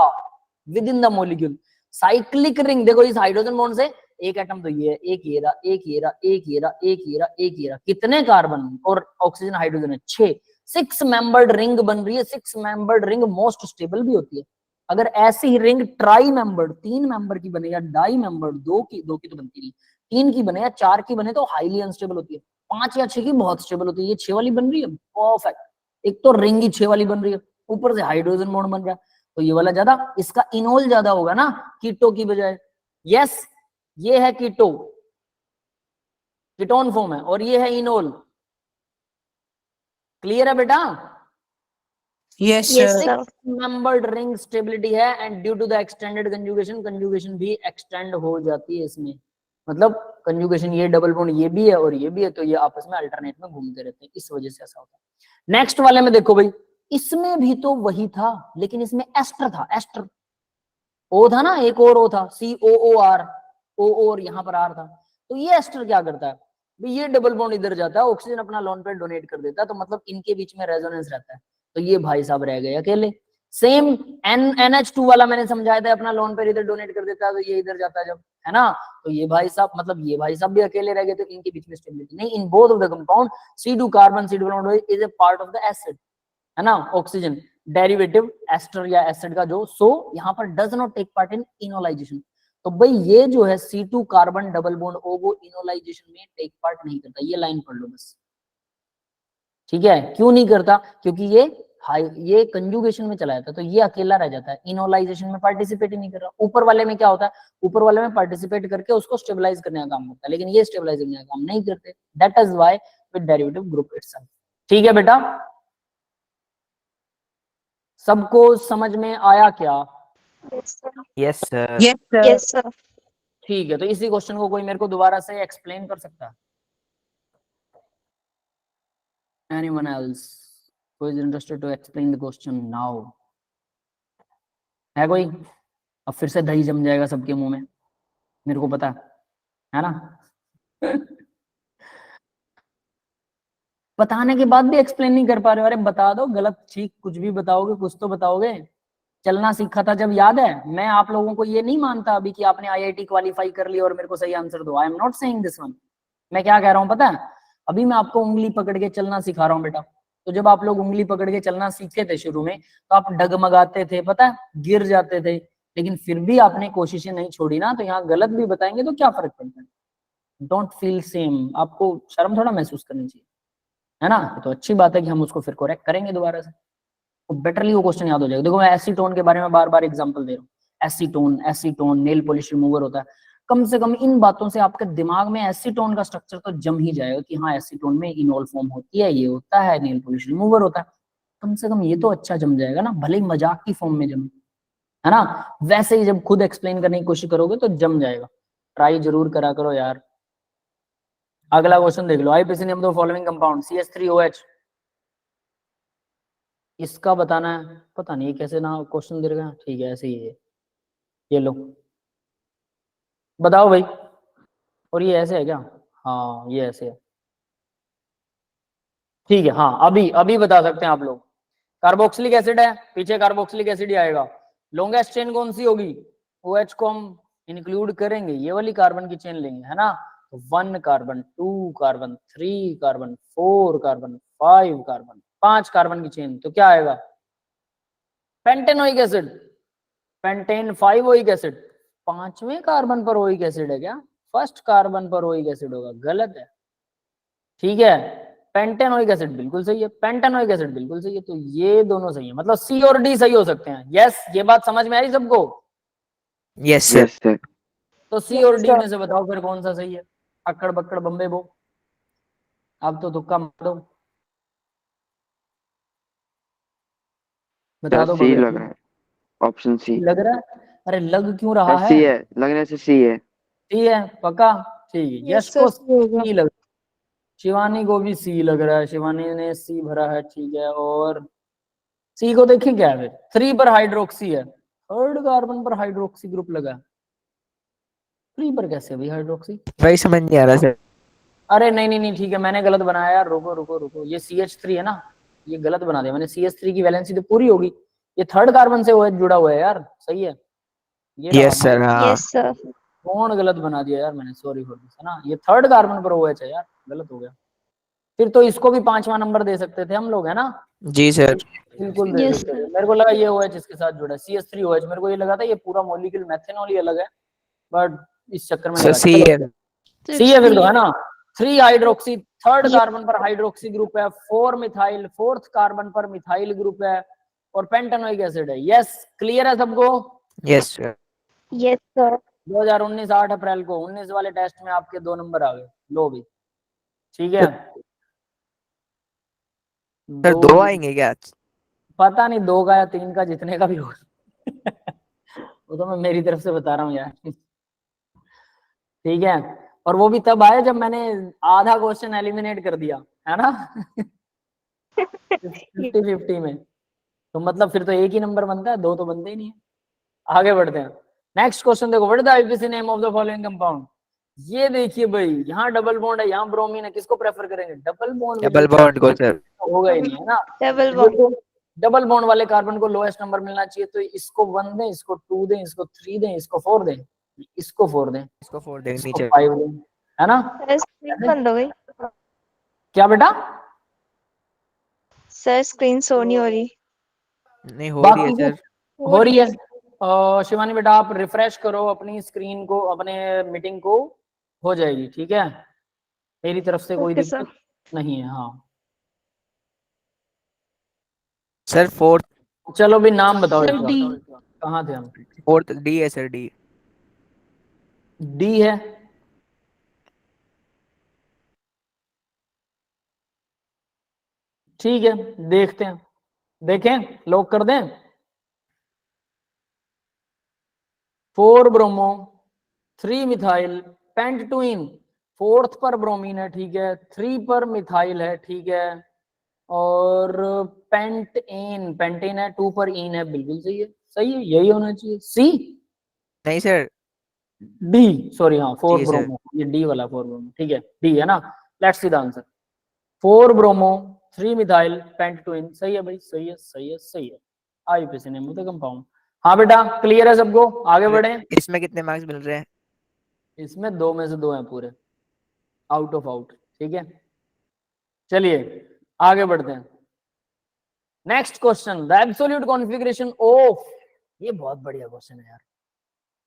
with in the molecule. Cyclic ring, देखो इस हाइड्रोजन बॉन्ड से एक एटम तो ये है, एक ये रहा, एक ये रहा, एक ये रहा, एक ये रहा, एक ये रहा, कितने कार्बन और ऑक्सीजन हाइड्रोजन है 6। 6 मेंबर्ड रिंग बन रही है। 6 मेंबर्ड रिंग मोस्ट स्टेबल भी होती है। अगर ऐसी ही रिंग ट्राई मेंबर्ड 3 मेंबर की बने या डाई मेंबर्ड 2 की तो बनती नहीं, 3 की बने या 4 की बने तो हाईली अनस्टेबल होती है, 5 या 6 की बहुत स्टेबल होती है। ये 6 वाली बन रही है परफेक्ट, एक तो रिंग ही 6 वाली बन रही है, ऊपर से हाइड्रोजन बॉन्ड बन रहा है, तो ये वाला ज्यादा, इसका इनोल ज्यादा होगा ना कीटो की बजाय। यस, ये है कीटो, कीटोन फॉर्म है, और ये है इनोल। क्लियर है बेटा? Yes yes sir. Sir. Membered ring stability है, and due to the extended conjugation भी एक्सटेंड हो जाती है इसमें। मतलब कंजुगेशन, ये डबल बॉन्ड ये भी है और ये भी है, तो ये आपस में अल्टरनेट में घूमते रहते हैं, इस वजह से ऐसा होता है। नेक्स्ट वाले में देखो भाई, इसमें भी तो वही था, लेकिन इसमें एस्टर था, एस्टर ओ था ना, एक और ओ था, COOR, ओ और यहाँ पर R था। तो ये एस्टर क्या करता है भाई, ये डबल बॉन्ड इधर जाता है, ऑक्सीजन अपना लोन पेयर डोनेट कर देता है, तो मतलब इनके बीच में रेजोनेंस रहता है, तो ये भाई साहब रह गए अकेले। सेम NH2 वाला मैंने समझाया था, अपना लोन पेयर इधर डोनेट कर देता है तो ये इधर जाता है जब, है ना। तो ये भाई साहब, मतलब ये भाई साहब भी अकेले रह गए, तो इनके बीच में स्टेबिलिटी नहीं। In both of the compound C2 carbon C2 bond is a part of the acid, है ना, ऑक्सीजन डेरिवेटिव एस्टर या एसिड का जो, सो यहाँ पर does not take part in enolization. तो भाई ये जो है C2 carbon double bond O, वो इनोलाइजेशन में टेक पार्ट नहीं करता, ये लाइन पढ़ लो बस। ठीक है, क्यों नहीं करता? क्योंकि ये कंजुगेशन में चला जाता है, तो ये अकेला रह जाता है, इनोलाइजेशन में पार्टिसिपेट ही नहीं कर रहा। ऊपर वाले में क्या होता है, ऊपर वाले में पार्टिसिपेट करके उसको स्टेबलाइज करने का काम करता है, लेकिन ये स्टेबलाइज करने का काम नहीं करते। That is why with derivative group itself. ठीक है बेटा, सबको समझ में आया क्या? Yes sir. Yes sir. ठीक है, तो इसी क्वेश्चन को कोई मेरे को दोबारा से एक्सप्लेन कर सकता है? Anyone else who is interested to explain the question now? है कोई? अब फिर से दही जम जाएगा सबके मुंह में, मेरे को पता है ना। बताने के बाद भी एक्सप्लेन नहीं कर पा रहे हो। अरे बता दो, गलत ठीक कुछ भी बताओगे, कुछ तो बताओगे। चलना सीखा था जब, याद है? मैं आप लोगों को ये नहीं मानता अभी कि आपने आईआईटी क्वालिफाई कर ली और मेरे को सही आंसर दो। I am not saying this one. मैं क्या कह रहा हूँ पता है? अभी मैं आपको उंगली पकड़ के चलना सिखा रहा हूँ बेटा। तो जब आप लोग उंगली पकड़ के चलना सीखते थे शुरू में, तो आप डगमगाते थे, पता है, गिर जाते थे, लेकिन फिर भी आपने कोशिशें नहीं छोड़ी ना। तो यहाँ गलत भी बताएंगे तो क्या फर्क पड़ता है? Don't feel same. आपको शर्म थोड़ा महसूस करनी चाहिए, है ना। तो अच्छी बात है कि हम उसको फिर करेक्ट करेंगे दोबारा से, तो बेटरली वो क्वेश्चन याद हो जाएगा। देखो मैं एसीटोन के बारे में बार बार एग्जांपल दे रहा हूँ। एसीटोन नेल पॉलिश रिमूवर होता है। कम से कम इन बातों से आपके दिमाग में एसीटोन का स्ट्रक्चर तो जम ही जाएगा कि हाँ, एसीटोन में इनोल फॉर्म होती है, ये होता है, नेल पॉलिश रिमूवर होता है। कम से कम ये तो अच्छा जम जाएगा ना, भले ही मजाक की फॉर्म में जमे, है ना। वैसे ही जब खुद एक्सप्लेन करने की कोशिश करोगे तो जम जाएगा। ट्राई जरूर करा करो यार। अगला क्वेश्चन देख लो। IPC name the following compound CH3OH। इसका बताना है। पता नहीं कैसे ना क्वेश्चन दे रखा है। ठीक है, ऐसे ही है। ये लो, बताओ भाई। और ये ऐसे है क्या? हाँ, ये ऐसे है। ठीक है, हाँ, अभी अभी बता सकते हैं आप लोग। कार्बोक्सिलिक एसिड है, पीछे कार्बोक्सिलिक एसिड ही आएगा। लॉन्गेस्ट चेन कौन सी होगी? OH को हम इंक्लूड करेंगे, ये वाली कार्बन की चेन लेंगे, है ना। 1 carbon, 2 carbon, 3 carbon, 4 carbon, 5 carbon, 5 carbon की चेन। तो क्या आएगा? Pentanoic acid, pentane 5 oic acid. 5वें कार्बन पर ओइक एसिड है क्या? फर्स्ट कार्बन पर ओइक एसिड होगा, गलत है। ठीक है, पेंटेनोइक एसिड बिल्कुल सही है, पेंटेनोइक एसिड बिल्कुल सही है। तो ये दोनों सही है, मतलब सी और डी सही हो सकते हैं। यस, ये बात समझ में आई सबको? Yes sir. Yes sir. तो सी और डी में से बताओ फिर कौन सा सही है? अक्कड़ बक्कड़ बम्बे बो, अब तो तुक्का मार दो, बता दो। सी लग रहा है, ऑप्शन सी। लग रहा है? अरे लग क्यों रहा है? सी है, लगने से सी है। सी है पक्का? ठीक है, यश को सी लग, शिवानी को भी सी लग रहा है, शिवानी ने सी भरा है। ठीक है, और सी को देखें क्या है? 3 पर हाइड्रोक्सी है, 3rd कार्बन पर हाइड्रोक्सी ग्रुप लगा है। 3 पर कैसे है भाई हाइड्रोक्सी? वही समझ नहीं आ रहा सर। अरे नहीं नहीं नहीं, ठीक है, मैंने गलत बनाया यार। रुको रुको रुको, ये CH3 है ना, ये गलत बना दिया मैंने। CH3 की वैलेंसी तो पूरी होगी, ये 3rd कार्बन से OH जुड़ा हुआ है यार। सही है, ये रहा यस सर। हाँ यस सर। कौन गलत बना दिया यार मैंने, सॉरी फॉर दिस, है ना। ये 3rd कार्बन पर OH है यार, गलत हो गया। फिर तो इसको भी 5वां नंबर दे सकते थे हम लोग, है ना। जी सर। बिल्कुल दे Yes, सकते थे। मेरे को लगा ये OH इसके साथ जुड़ा है, CH3OH। मेरे को ये लगा था ये पूरा मॉलिक्यूल मेथनॉल ही अलग है, बट इस चक्कर में सर लगा। सी चलो है। सी है फिर तो, है ना। 3 हाइड्रोक्सी, 3rd Yep. कार्बन पर हाइड्रोक्सी ग्रुप है, 4 मिथाइल, 4th कार्बन पर मिथाइल ग्रुप है, और पेंटेनोइक एसिड है। यस, क्लियर है सबको? Yes sir. Yes sir. 2019 8 अप्रैल को 19 वाले टेस्ट में आपके 2 नंबर आ गए। लो भी, ठीक है। सर दो, दो आएंगे क्या? पता नहीं 2 का या 3 का, जितने का भी हो। वो तो मैं मेरी तरफ से बता रहा हूँ यार। ठीक है, और वो भी तब आए जब मैंने आधा क्वेश्चन एलिमिनेट कर दिया, है ना। 50-50 में, तो मतलब फिर तो एक ही नंबर बनता है, 2 तो बनते ही नहीं है। आगे बढ़ते हैं। नेक्स्ट क्वेश्चन देखो, what is the IPC name of the following compound. ये देखिए भाई, यहाँ डबल बॉन्ड है, यहाँ ब्रोमीन है, किसको प्रेफर करेंगे? Double bond. डबल बॉन्ड को सर। होगा ही नहीं, है ना। Double bond. डबल बॉन्ड वाले कार्बन को लोएस्ट नंबर मिलना चाहिए, तो इसको 1 दें, इसको 2 दें, इसको 3 दें, इसको 4 दें, इसको 4 दें, इसको फोड़ देंगे इसको नीचे। 5 दें, है ना। सर स्क्रीन बंद हो गई। क्या बेटा? सर स्क्रीन शो नहीं हो रही। नहीं हो रही है बाकी सर। हो रही है। शिवानी बेटा आप रिफ्रेश करो अपनी स्क्रीन को, अपने मीटिंग को, हो जाएगी। ठीक है, मेरी तरफ से कोई ओके सर। दिक्कत नहीं है। हाँ, सर फोर्थ चलो भी नाम बताओ सर इसका। डी। कहाँ थे हम? फोर्थ डी है सर, डी। डी है। ठीक है, देखते हैं, देखें, लॉक कर दें। 4 ब्रोमो 3 मिथाइल पेंटटूइन, फोर्थ पर ब्रोमीन है, ठीक है, 3 पर मिथाइल है, ठीक है, और पेंटेन है, 2 पर इन है, बिल्कुल सही है, सही है, यही होना चाहिए। सी, नहीं सर, डी, सॉरी, हाँ 4 जी सर। ब्रोमो, ये डी वाला 4 ब्रोमो, ठीक है, डी है ना। Let's see the answer. 4 bromo 3 methyl pent two yne, सही है भाई, सही है, सही है, सही है। आईपीसी ने मुझे कंपाउंड। हाँ बेटा, क्लियर है सबको, आगे बढ़े। इसमें कितने मार्क्स मिल रहे हैं? इसमें 2 में से 2 हैं पूरे, आउट ऑफ आउट, ठीक है। चलिए आगे बढ़ते हैं। Next question, the absolute configuration of, ये बहुत बढ़िया क्वेश्चन है यार,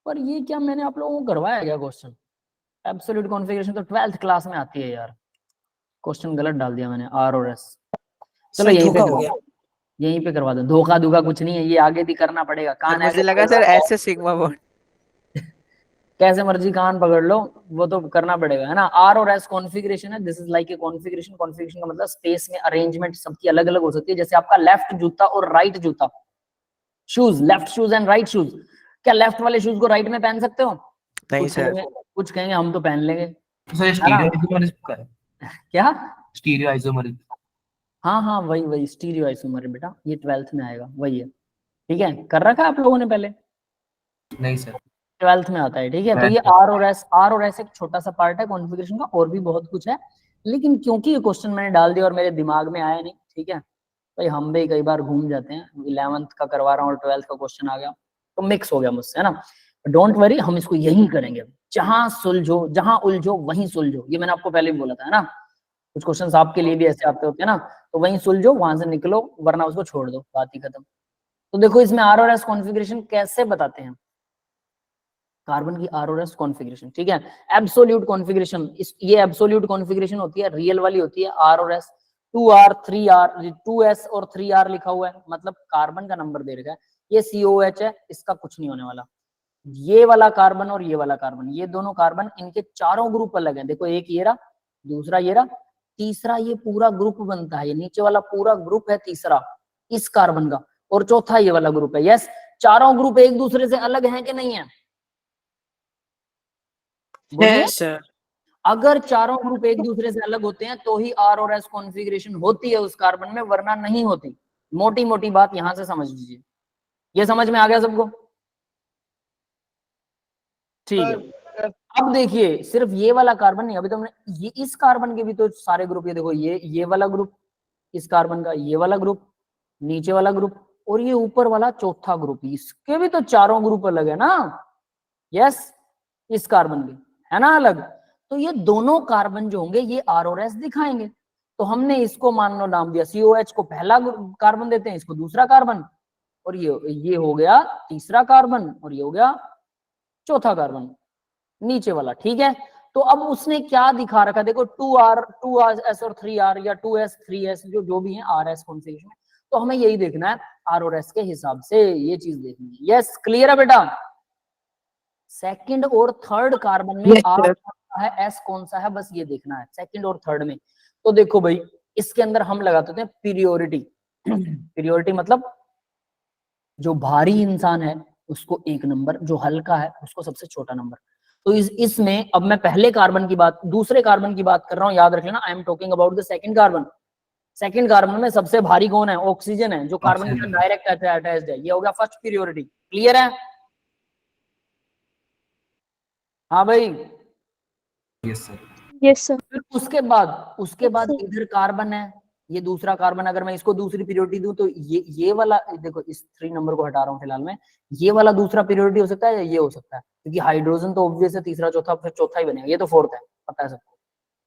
पर ये क्या मैंने आप लोगों को करवाया क्या क्वेश्चन? एब्सोल्यूट कॉन्फ़िगरेशन तो 12th क्लास में आती है यार, क्वेश्चन गलत डाल दिया मैंने, आर और एस। चलो यहीं पे करवा, यहीं पे करवा दो, धोखा धोखा कुछ नहीं है, ये आगे भी करना पड़ेगा। सर कान मुझे लगा सर ऐसे सिग्मा बॉन्ड। कैसे मर्जी कान पकड़ लो, वो तो करना पड़ेगा, है ना। आर और एस कॉन्फ़िगरेशन है, this is like a configuration. Configuration का मतलब स्पेस में अरेंजमेंट सबकी अलग अलग हो सकती है, जैसे आपका लेफ्ट जूता और राइट जूता, shoes, left shoes and right shoes. क्या लेफ्ट वाले शूज को राइट में पहन सकते हो? नहीं कुछ सर। कहेंगे, कुछ कहेंगे हम तो पहन लेंगे, सर स्टीरियो आइसोमरिज्म का है, क्या? Stereo isomerism. हाँ हाँ, वही वही स्टीरियो आइसोमर है बेटा, ये 12th में आएगा, वही है, ठीक है, कर रखा है आप लोगों ने पहले, नहीं सर, 12th में आता है, ठीक है। तो ये आर और एस एक छोटा सा पार्ट है कॉन्फ़िगरेशन का, और भी बहुत कुछ है, लेकिन क्योंकि ये क्वेश्चन मैंने डाल दिया और मेरे दिमाग में आया नहीं, ठीक है, भाई हम भी कई बार घूम जाते हैं, 11th का करवा रहा हूँ और 12th का क्वेश्चन आ गया तो मिक्स हो गया मुझसे, है ना। डोंट वरी, हम इसको यही करेंगे, जहां सुलझो, जहां उलझो वहीं सुलझो, ये मैंने आपको पहले भी बोला था, है ना। कुछ क्वेश्चंस आपके लिए भी ऐसे आते होते हैं ना, तो वहीं सुलझो, वहां से निकलो, वरना उसको छोड़ दो, बात ही खत्म। तो देखो इसमें आर और एस कॉन्फ़िगरेशन कैसे बताते हैं, कार्बन की आर और एस कॉन्फ़िगरेशन, ठीक है। एब्सोल्यूट कॉन्फ़िगरेशन, ये एब्सोल्यूट कॉन्फ़िगरेशन होती है, रियल वाली होती है आर और एस। 2R 3R 2S और 3R लिखा हुआ है, मतलब कार्बन का नंबर दे रखा है, ये COH है, इसका कुछ नहीं होने वाला। ये वाला कार्बन और ये वाला कार्बन, ये दोनों कार्बन, इनके चारों ग्रुप अलग हैं, देखो एक ये रहा, दूसरा ये रहा, तीसरा ये पूरा ग्रुप बनता है, ये नीचे वाला पूरा ग्रुप है तीसरा इस कार्बन का, और चौथा ये वाला ग्रुप है। यस, चारों ग्रुप एक दूसरे से अलग हैं कि नहीं है? बोलिए। सर। अगर चारों ग्रुप एक दूसरे से अलग होते हैं तो ही आर और एस कॉन्फ़िगरेशन होती है उस कार्बन में, वरना नहीं होती। मोटी मोटी बात यहां से समझ लीजिए, ये समझ में आ गया सबको? ठीक है। अब देखिए, सिर्फ ये वाला कार्बन नहीं, अभी तो हमने ये इस कार्बन के भी तो सारे ग्रुप, ये देखो, ये वाला ग्रुप, इस कार्बन का ये वाला ग्रुप, नीचे वाला ग्रुप, और ये ऊपर वाला चौथा ग्रुप, इसके भी तो चारों ग्रुप अलग है ना। यस, इस कार्बन के है ना अलग, तो ये दोनों कार्बन जो होंगे ये आर और एस दिखाएंगे। तो हमने इसको मान लो नाम दिया, COH को पहला कार्बन देते हैं, इसको दूसरा कार्बन, और ये हो गया तीसरा कार्बन, और ये हो गया चौथा कार्बन नीचे वाला, ठीक है। तो अब उसने क्या दिखा रखा, देखो 2S और 3R, या 2S 3S, जो भी है आर एस कॉन्फ़िगरेशन, तो हमें यही देखना है आर और एस के हिसाब से, ये चीज देखनी है। यस, क्लियर है बेटा? सेकंड और थर्ड कार्बन में आर कौन सा है, एस कौन सा है, बस ये देखना है सेकंड और थर्ड में। तो देखो भाई, इसके अंदर हम लगाते हैं पीरियोरिटी। पीरियोरिटी मतलब जो भारी इंसान है उसको 1 नंबर, जो हल्का है उसको सबसे छोटा नंबर। तो इसमें अब मैं पहले कार्बन की बात, दूसरे कार्बन की बात कर रहा हूं, याद रख लेना, I am talking about the second carbon. Second carbon में सबसे भारी कौन है? ऑक्सीजन है, जो कार्बन के साथ डायरेक्ट अटैच्ड है, ये हो गया फर्स्ट पीरियोरिटी। क्लियर है? हाँ भाई। Yes sir. Yes sir. फिर उसके बाद इधर कार्बन है, ये दूसरा कार्बन, अगर मैं इसको दूसरी पीरियोडिटी दूं तो ये वाला, देखो इस 3 नंबर को हटा रहा हूं फिलहाल में, ये वाला दूसरा पीरियोडिटी हो सकता है या ये हो सकता है, क्योंकि हाइड्रोजन तो ऑब्वियस है, तीसरा चौथा, फिर चौथा ही बनेगा, ये तो फोर्थ है, पता है सबको,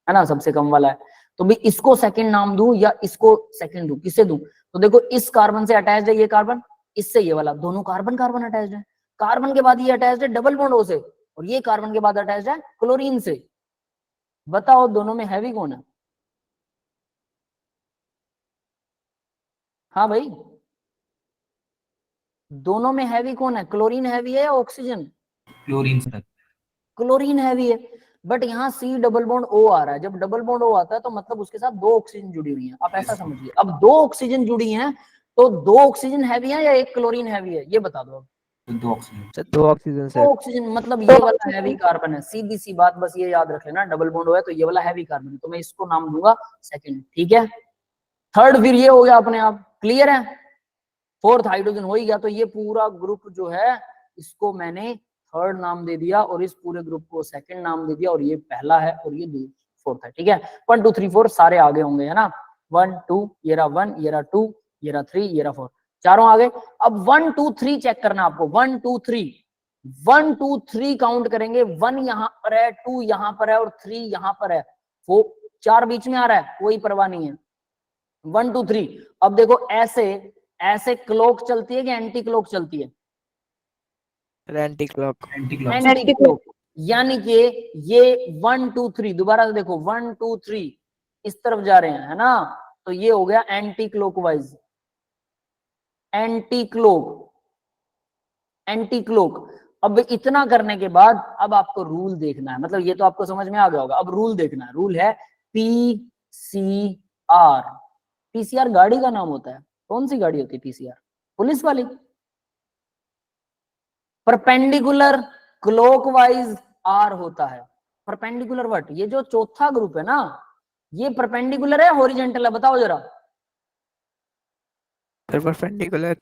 है ना, सबसे कम वाला है। तो भी इसको सेकंड नाम दूं या इसको सेकंड दूं, किसे दूं? तो देखो इस कार्बन से अटैच्ड है ये कार्बन, इससे ये वाला, दोनों कार्बन कार्बन अटैच्ड है। कार्बन के बाद ये अटैच्ड है डबल बॉन्ड O से, और ये कार्बन के बाद अटैच्ड है क्लोरीन से। बताओ दोनों में हैवी कौन है? हाँ भाई, दोनों में हैवी कौन है? क्लोरीन हैवी है या oxygen? Chlorine sir. Chlorine heavy है, बट यहाँ C डबल बॉन्ड O आ रहा है। जब डबल बॉन्ड O आता है तो मतलब उसके साथ 2 ऑक्सीजन जुड़ी हुई हैं। आप ऐसा समझिए, अब 2 ऑक्सीजन जुड़ी हैं तो 2 ऑक्सीजन हैवी है या एक क्लोरीन हैवी है, ये बता दो। तो 2 oxygen. Sir 2 oxygen 2 sir. Oxygen मतलब ये वाला हैवी कार्बन है। सीधी सी बात, बस ये याद रख लेना, डबल बॉन्ड O है तो ये वाला हैवी कार्बन है, तो मैं इसको नाम दूंगा सेकंड। ठीक है, थर्ड फिर ये हो गया अपने आप, क्लियर है। फोर्थ हाइड्रोजन हो ही गया, तो ये पूरा ग्रुप जो है इसको मैंने थर्ड नाम दे दिया और इस पूरे ग्रुप को सेकंड नाम दे दिया, और ये पहला है और ये फोर्थ है। ठीक है, 1 2 3 4 सारे आगे होंगे, है ना। 1 2 ये रहा 1, ये रहा 2, ये रहा 3, ये रहा 4, चारों आगे। अब 1 2 3 चेक करना आपको, 1 2 3 1 2 3 काउंट करेंगे। 1 यहाँ पर है, 2 यहाँ पर है और 3 यहाँ पर है, वो 4 बीच में आ रहा है, कोई परवाह नहीं है। 1 2 3। अब देखो ऐसे ऐसे क्लॉक चलती है कि एंटी क्लॉक चलती है? Anti clock. Anti clock. Anti clock, यानी कि ये 1 2 3 दोबारा से देखो, 1 2 3 इस तरफ जा रहे हैं, है ना, तो ये हो गया anti clockwise. Anti clock, anti clock. अब इतना करने के बाद अब आपको रूल देखना है, मतलब ये तो आपको समझ में आ गया होगा। अब रूल देखना है, रूल है PCR। PCR गाड़ी का नाम होता है। कौन सी गाड़ी होती है PCR? पुलिस वाली। परपेंडिकुलर क्लॉकवाइज R होता है। Perpendicular what? ये जो चौथा ग्रुप है ना, ये परपेंडिकुलर है हॉरिजॉन्टल है? बताओ जरा। Sir perpendicular.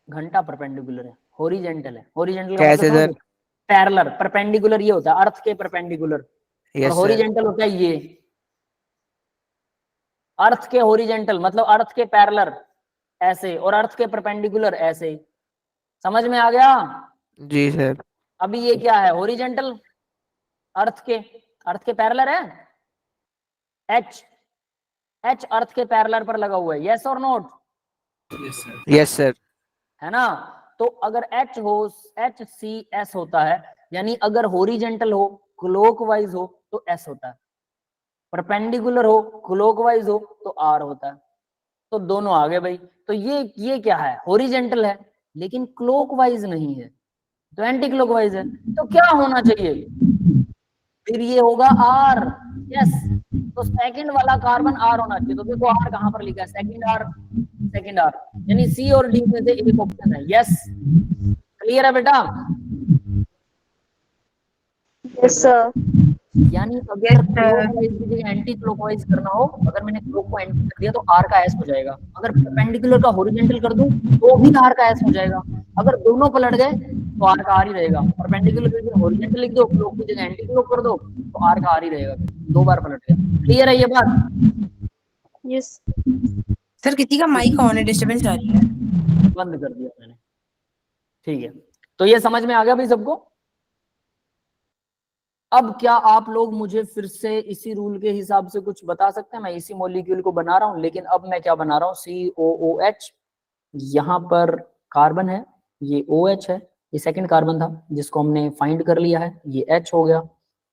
घंटा परपेंडिकुलर है, हॉरिजॉन्टल है। हॉरिजॉन्टल का कैसे मतलब सर? पैरेलल। परपेंडिकुलर ये होता है अर्थ के परपेंडिकुलर, और यस सर। हॉरिजॉन्टल होता है ये अर्थ के हॉरिजॉन्टल, मतलब अर्थ के पैरेलल ऐसे, और अर्थ के परपेंडिकुलर ऐसे। समझ में आ गया? जी सर। अभी ये क्या है? हॉरिजॉन्टल, अर्थ के पैरेलल है। H अर्थ के पैरेलल पर लगा हुआ है, यस और note? Yes sir. Yes sir. है ना। तो अगर H हो, HCS होता है, यानी अगर हॉरिजॉन्टल हो, क्लॉकवाइज हो तो S होता है, परपेंडिकुलर हो, क्लॉकवाइज हो तो R होता है। तो दोनों आ गए भाई। तो ये क्या है? हॉरिजॉन्टल है लेकिन क्लॉकवाइज नहीं है, तो एंटी क्लॉकवाइज है। तो क्या होना चाहिए? फिर ये होगा R। यस, तो सेकंड वाला कार्बन R होना चाहिए। तो देखो R कहां पर लिखा है? सेकंड R, यानी C और D में से एक ऑप्शन है। यस, क्लियर है बेटा? Yes sir. यानी अगर क्लॉकवाइज की जगह एंटी क्लॉकवाइज करना हो, अगर मैंने क्लॉक को एंटी कर दिया तो R का S हो जाएगा। अगर परपेंडिकुलर का हॉरिजॉन्टल कर दूं तो भी R का S हो जाएगा। अगर दोनों पलट गए तो R का R ही रहेगा। परपेंडिकुलर की जगह हॉरिजॉन्टल लिख दो, क्लॉक की जगह एंटी क्लॉक कर दो तो R का R ही रहेगा। 2 बार पलट गया। क्लियर है ये बात? यस सर किसी का माइक ऑन है, डिस्टरबेंस आ रही है। बंद कर दिया मैंने। ठीक है, तो ये समझ में आ गया भाई सबको? अब क्या आप लोग मुझे फिर से इसी रूल के हिसाब से कुछ बता सकते हैं? मैं इसी मॉलिक्यूल को बना रहा हूं, लेकिन अब मैं क्या बना रहा हूं? COOH, यहाँ पर कार्बन है, ये OH है, ये सेकंड कार्बन था जिसको हमने फाइंड कर लिया है, ये H हो गया,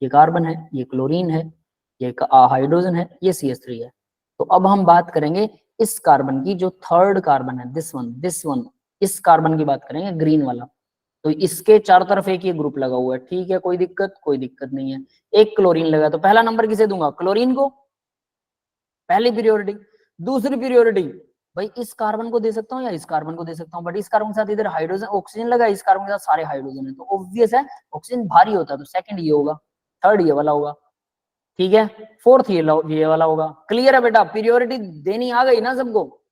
ये कार्बन है, ये क्लोरीन है, ये हाइड्रोजन है, ये CH3 है। तो अब हम बात करेंगे इस कार्बन की, जो थर्ड कार्बन है, दिस वन, इस कार्बन की बात करेंगे, ग्रीन वाला। तो इसके चारों तरफ एक ही ग्रुप लगा हुआ है, ठीक है, कोई दिक्कत नहीं है। एक क्लोरीन लगा, तो पहला नंबर किसे दूंगा? क्लोरीन को, पहली प्रियोरिटी। दूसरी प्रियोरिटी भाई इस कार्बन को दे सकता हूँ या इस कार्बन को दे सकता हूँ, बट इस कार्बन के साथ इधर हाइड्रोजन ऑक्सीजन लगा, इस कार्बन के साथ सारे हाइड्रोजन है, तो ऑब्वियस है ऑक्सीजन भारी होता है, तो सेकंड ये होगा, थर्ड ये वाला होगा, ठीक है, फोर्थ ये वाला होगा। क्लियर है बेटा? प्रियोरिटी देनी आ गई ना सबको?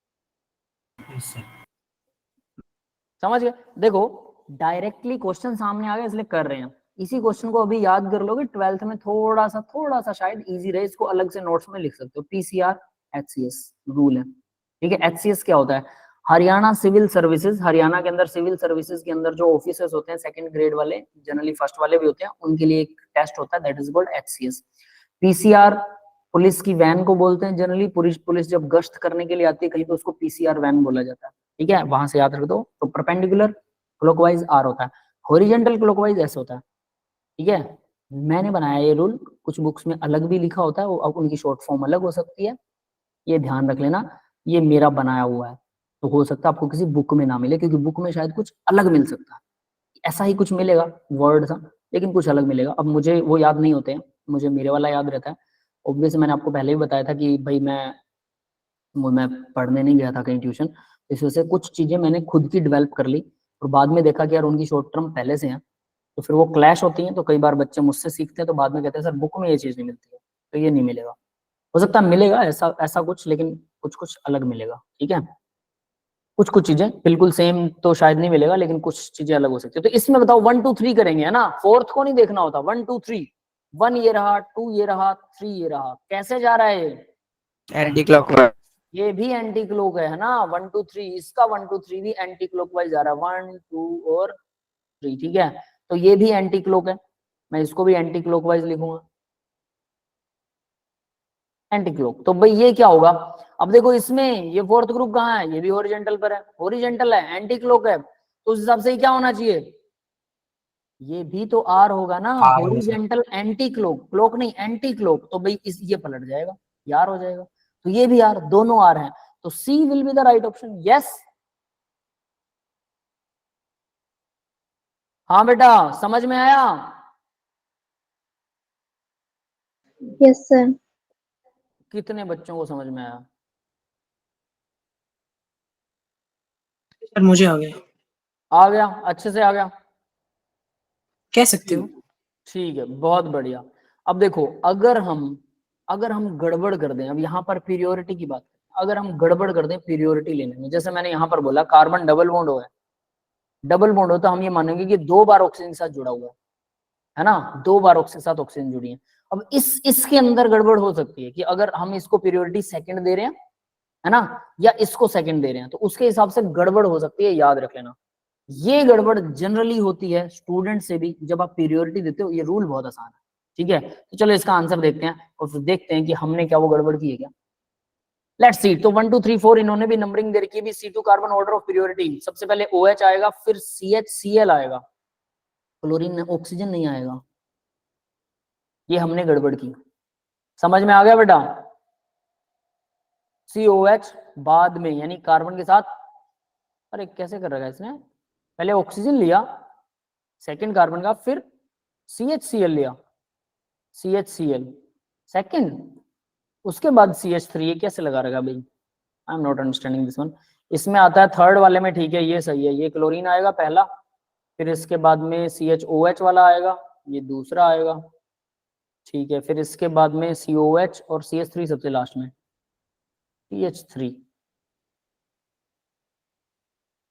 समझ गए? देखो डायरेक्टली क्वेश्चन सामने आ गया इसलिए कर रहे हैं। इसी क्वेश्चन को अभी याद कर लोगे 12th में, थोड़ा सा शायद इजी रहे, इसको अलग से नोट्स में लिख सकते हो। PCR HCS रूल है, ठीक है। HCS क्या होता है? हरियाणा सिविल सर्विसेज, हरियाणा के अंदर सिविल सर्विसेज के अंदर जो ऑफिसर्स होते हैं सेकंड ग्रेड वाले, जनरली फर्स्ट वाले भी होते हैं, उनके लिए एक टेस्ट होता है, that is called HCS। PCR police की वैन को बोलते हैं जनरली, पुलिस जब गश्त करने के लिए आती है कहीं तो उसको PCR वैन बोला जाता है, ठीक है, वहां से याद रख दो। तो परपेंडिकुलर क्लॉकवाइज R होता है, हॉरिजॉन्टल क्लॉकवाइज S होता है, ठीक है। मैंने बनाया ये रूल, कुछ बुक्स में अलग भी लिखा होता है, वो अब उनकी शॉर्ट फॉर्म अलग हो सकती है, ये ध्यान रख लेना, ये मेरा बनाया हुआ है, तो हो सकता है आपको किसी बुक में ना मिले, क्योंकि बुक में शायद कुछ अलग मिल सकता है, ऐसा ही कुछ मिलेगा वर्ड सा, लेकिन कुछ अलग मिलेगा। अब मुझे वो याद नहीं होते हैं, मुझे मेरे वाला याद रहता है। ऑब्वियसली मैंने आपको पहले भी बताया था कि भाई मैं पढ़ने नहीं गया था कहीं ट्यूशन, इस वजह से कुछ चीजें मैंने खुद की डेवलप कर ली, और बाद में देखा कि यार उनकी शॉर्ट टर्म पहले से हैं, तो फिर वो क्लैश होती हैं। तो कई बार बच्चे मुझसे सीखते हैं तो बाद में कहते हैं सर बुक में ये चीज नहीं मिलती है, तो ये नहीं मिलेगा। हो सकता है मिलेगा ऐसा ऐसा कुछ, लेकिन कुछ कुछ अलग मिलेगा, ठीक है। कुछ कुछ चीजें बिल्कुल सेम तो शायद नहीं मिलेगा, लेकिन कुछ चीजें अलग हो सकती है। तो इसमें बताओ 1 2 3 करेंगे, है ना, फोर्थ को नहीं देखना होता। 1 2 3, 1 ये रहा, 2 ये रहा, 3 ये रहा, कैसे जा रहा है ये? Anti clockwise. ये भी एंटी क्लॉक है ना, 1 2 3, इसका 1 2 3 भी एंटी क्लॉकवाइज जा रहा है, 1 2 और 3, ठीक है। तो ये भी एंटी क्लॉक है, मैं इसको भी एंटी क्लॉकवाइज लिखूंगा, एंटी क्लॉक। तो भाई ये क्या होगा, अब देखो इसमें ये फोर्थ ग्रुप कहाँ है, ये भी हॉरिजॉन्टल पर है, हॉरिजॉन्टल है, एंटी क्लॉक है, तो उस हिसाब से क्या होना चाहिए, ये भी तो आर होगा ना, हॉरिजॉन्टल एंटी क्लॉक, क्लॉक नहीं एंटी क्लॉक, तो भाई इस ये पलट जाएगा, यार हो जाएगा। तो ये भी आर, दोनों आर हैं, तो C will be the right option. Yes, हाँ बेटा समझ में आया? Yes, sir. कितने बच्चों को समझ में आया? सर मुझे आ गया, आ गया, अच्छे से आ गया, कह सकते हो। ठीक है, बहुत बढ़िया। अब देखो अगर हम गड़बड़ कर दें, अब यहाँ पर प्रियोरिटी की बात करें, अगर हम गड़बड़ कर दें प्रियोरिटी लेने में, जैसे मैंने यहाँ पर बोला कार्बन डबल बॉन्ड हो है, डबल बॉन्ड हो तो हम ये मानेंगे कि 2 बार ऑक्सीजन के साथ जुड़ा हुआ है ना, 2 बार ऑक्सीजन के साथ ऑक्सीजन जुड़ी है। अब इसके अंदर गड़बड़ हो सकती है कि अगर हम इसको प्रियोरिटी सेकंड दे रहे हैं, है ना, या इसको सेकंड दे रहे हैं, तो उसके हिसाब से गड़बड़ हो सकती है, याद रख लेना। ये गड़बड़ जनरली होती है स्टूडेंट से भी जब आप प्रियोरिटी देते हो, ये रूल बहुत आसान है, ठीक है। तो चलो इसका आंसर देखते हैं और फिर देखते हैं कि हमने क्या वो गड़बड़ की है क्या। लेट्स सी, तो 1 2 3 4 इन्होंने भी नंबरिंग दे रखी है, C2 carbon order of priority, सबसे पहले OH आएगा, फिर CH Cl आएगा, क्लोरीन ऑक्सीजन नहीं आएगा, ये हमने गड़बड़ की। समझ में आ गया बेटा? COH बाद में, यानी कार्बन के साथ, अरे कैसे कर रखा है इसने, पहले ऑक्सीजन लिया सेकंड कार्बन का, फिर CHCl लिया, CHCl सेकंड, उसके बाद CH3, ये कैसे लगा रखा भाई, I am not understanding this one. इसमें आता है थर्ड वाले में, ठीक है ये सही है, ये क्लोरीन आएगा पहला, फिर इसके बाद में CHOH वाला आएगा, ये दूसरा आएगा, ठीक है, फिर इसके बाद में COH और CH3 सबसे लास्ट में CH3,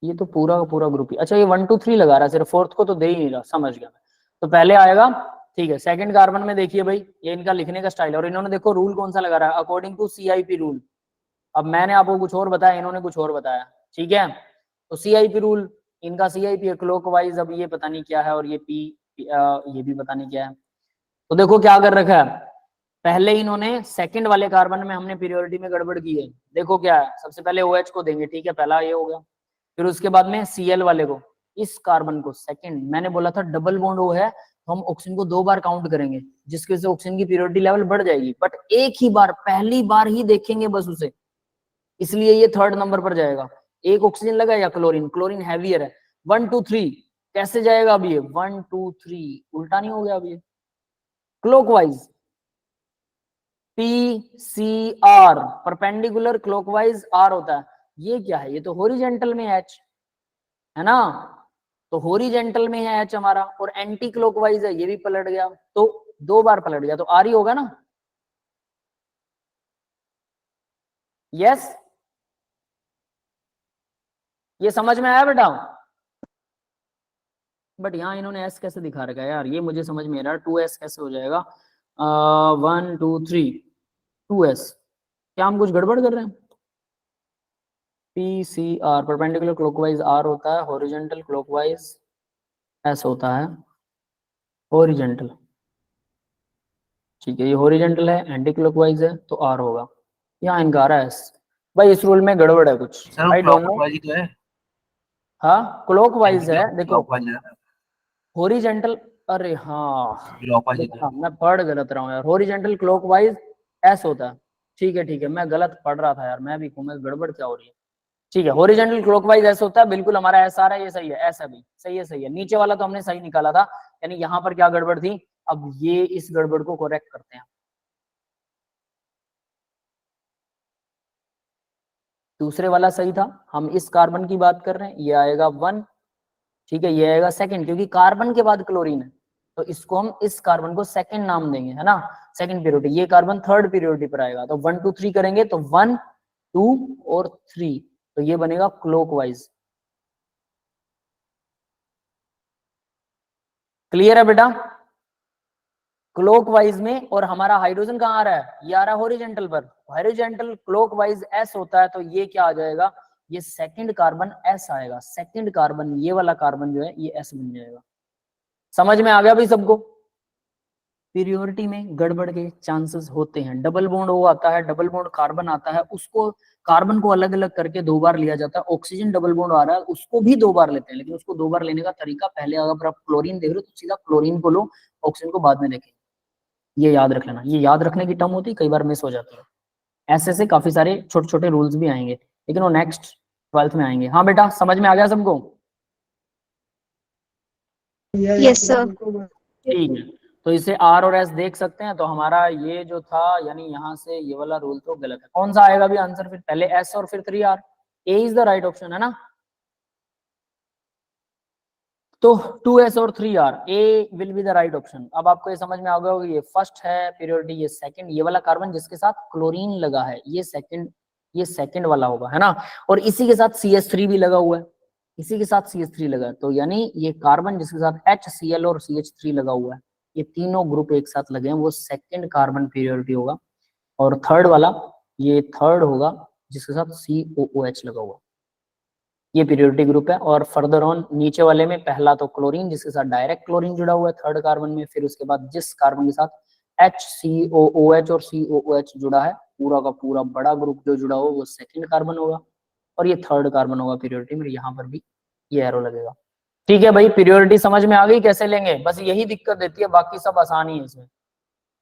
ये तो पूरा का पूरा ग्रुप ही, अच्छा ये 1 2 3 लगा रहा है, सिर्फ फोर्थ को तो दे ही नहीं रहा, समझ गया मैं। तो पहले आएगा, ठीक है, सेकंड कार्बन में देखिए भाई, ये इनका लिखने का स्टाइल है, और इन्होंने देखो रूल कौन सा लगा रहा है, अकॉर्डिंग टू CIP रूल। अब मैंने आपको कुछ और बताया, इन्होंने कुछ और बताया, ठीक है। तो CIP रूल, इनका CIP है क्लॉकवाइज, अब ये पता नहीं क्या है, और ये ये भी पता नहीं क्या है। तो देखो क्या कर रखा है, पहले इन्होंने सेकंड वाले कार्बन में हमने प्रियोरिटी में गड़बड़ की है, देखो क्या है, सबसे पहले OH को देंगे, ठीक है, पहला ये हो गया, फिर उसके बाद में Cl वाले को, इस कार्बन को सेकंड, मैंने बोला था डबल बॉन्ड O है तो हम ऑक्सीजन को 2 बार काउंट करेंगे, जिसकी वजह से ऑक्सीजन की प्रियोरिटी लेवल बढ़ जाएगी, बट एक ही बार, पहली बार ही देखेंगे बस उसे, इसलिए ये थर्ड नंबर पर जाएगा। एक ऑक्सीजन लगा या क्लोरीन, क्लोरीन हैवियर है, 1 2 3 कैसे जाएगा अभी ये, 1 2 3 उल्टा नहीं हो गया अभी, clockwise, PCR perpendicular, clockwise R होता है, ये क्या है, ये तो हॉरिजॉन्टल में H है ना, तो हॉरिजॉन्टल में है H हमारा, और एंटी क्लॉकवाइज है, ये भी पलट गया, तो 2 बार पलट गया, तो R ही होगा ना। यस, ये समझ में आया बेटा? बट यहाँ इन्होंने S कैसे दिखा रखा है यार, ये मुझे समझ में आ रहा है, 2S कैसे हो जाएगा, 1 2 3 2S, क्या हम कुछ गड़बड़ कर रहे हैं? PCR परपेंडिकुलर क्लॉकवाइज R होता है, हॉरिजॉन्टल क्लॉकवाइज S होता है, हॉरिजॉन्टल, ठीक है, ये हॉरिजॉन्टल है, एंटी क्लॉकवाइज है, तो R होगा, यहाँ इनका आ रहा है S। भाई इस रूल में गड़बड़ है कुछ, आई डोंट नो। क्लॉकवाइज ही तो है, हाँ क्लॉकवाइज है, देखो क्लॉकवाइज है, हॉरिजॉन्टल, अरे हाँ क्लॉकवाइज देखो, है। हाँ मैं पढ़ गलत रहा हूँ यार, हॉरिजॉन्टल क्लॉकवाइज S होता है, ठीक है, मैं गलत पढ़ रहा था यार, मैं भी मैं गड़बड़ क्या हो रही है, ठीक है, हॉरिजॉन्टल क्लॉकवाइज ऐसा होता है, बिल्कुल हमारा ऐसा आ रहा है, ये सही है, ऐसा भी सही है, सही है। नीचे वाला तो हमने सही निकाला था, यानी यहाँ पर क्या गड़बड़ थी, अब ये इस गड़बड़ को करेक्ट करते हैं। दूसरे वाला सही था, हम इस कार्बन की बात कर रहे हैं, ये आएगा 1, ठीक है, ये आएगा सेकंड, क्योंकि कार्बन के बाद क्लोरीन है, तो इसको हम इस कार्बन को सेकंड नाम देंगे, है ना, सेकंड प्योरिटी। ये कार्बन थर्ड प्योरिटी पर आएगा, तो 1 2 3 करेंगे तो 1 2 और 3, तो ये बनेगा क्लॉकवाइज। क्लियर है बेटा? क्लॉकवाइज में, और हमारा हाइड्रोजन कहाँ आ रहा है, ये आ रहा है हॉरिजॉन्टल पर, हॉरिजॉन्टल क्लॉकवाइज एस होता है, तो ये क्या आ जाएगा, ये सेकंड कार्बन एस आएगा, सेकंड कार्बन, ये वाला कार्बन जो है ये एस बन जाएगा। समझ में आ गया भाई सबको? प्योरिटी में गड़बड़ के चांसेस होते हैं। डबल बॉन्ड वो आता है, डबल बॉन्ड कार्बन आता है, उसको कार्बन को अलग अलग करके 2 बार लिया जाता है। ऑक्सीजन डबल बॉन्ड आ रहा है, उसको भी 2 बार लेते हैं, लेकिन उसको 2 बार लेने का तरीका, पहले अगर आप क्लोरीन देख रहे हो तो सीधा क्लोरीन को लो, ऑक्सीजन को बाद में देखें, ये याद रख लेना। ये याद रखने की टर्म होती है, कई बार मिस हो जाती है। ऐसे से काफी सारे छोटे छोटे रूल्स भी आएंगे, लेकिन वो नेक्स्ट 12th में आएंगे। हाँ बेटा, समझ में आ गया सबको? Yes, sir. ठीक है, तो इसे आर और एस देख सकते हैं। तो हमारा ये जो था, यानी यहाँ से ये वाला रूल तो गलत है। कौन सा आएगा भी आंसर फिर? पहले एस और फिर 3 R. A is the right option, है ना? तो 2s और 3r, A will be the right option. अब आपको ये समझ में आ गया होगा, ये फर्स्ट है प्योरिटी, ये सेकंड, ये वाला कार्बन जिसके साथ क्लोरीन लगा है ये सेकंड वाला होगा, है ना। और इसी के साथ CH3 भी लगा हुआ है, इसी के साथ CH3 लगा है, तो यानी ये कार्बन जिसके साथ HCl और CH3 लगा हुआ है, ये तीनों ग्रुप एक साथ लगे हैं, वो सेकंड कार्बन प्योरिटी होगा। और थर्ड वाला, ये थर्ड होगा जिसके साथ COOH लगा हुआ है, ये प्योरिटी ग्रुप है। और फर्दर ऑन नीचे वाले में पहला तो क्लोरीन जिसके साथ डायरेक्ट क्लोरीन जुड़ा हुआ है थर्ड कार्बन में, फिर उसके बाद जिस कार्बन के साथ HCOOH और COOH जुड़ा है, पूरा का पूरा बड़ा ग्रुप जो जुड़ा हो वो सेकंड कार्बन होगा, और ये थर्ड कार्बन होगा प्योरिटी में। यहाँ पर भी ये एरो लगेगा। ठीक है भाई, प्योरिटी समझ में आ गई कैसे लेंगे? बस यही दिक्कत देती है, बाकी सब आसान ही है इसमें।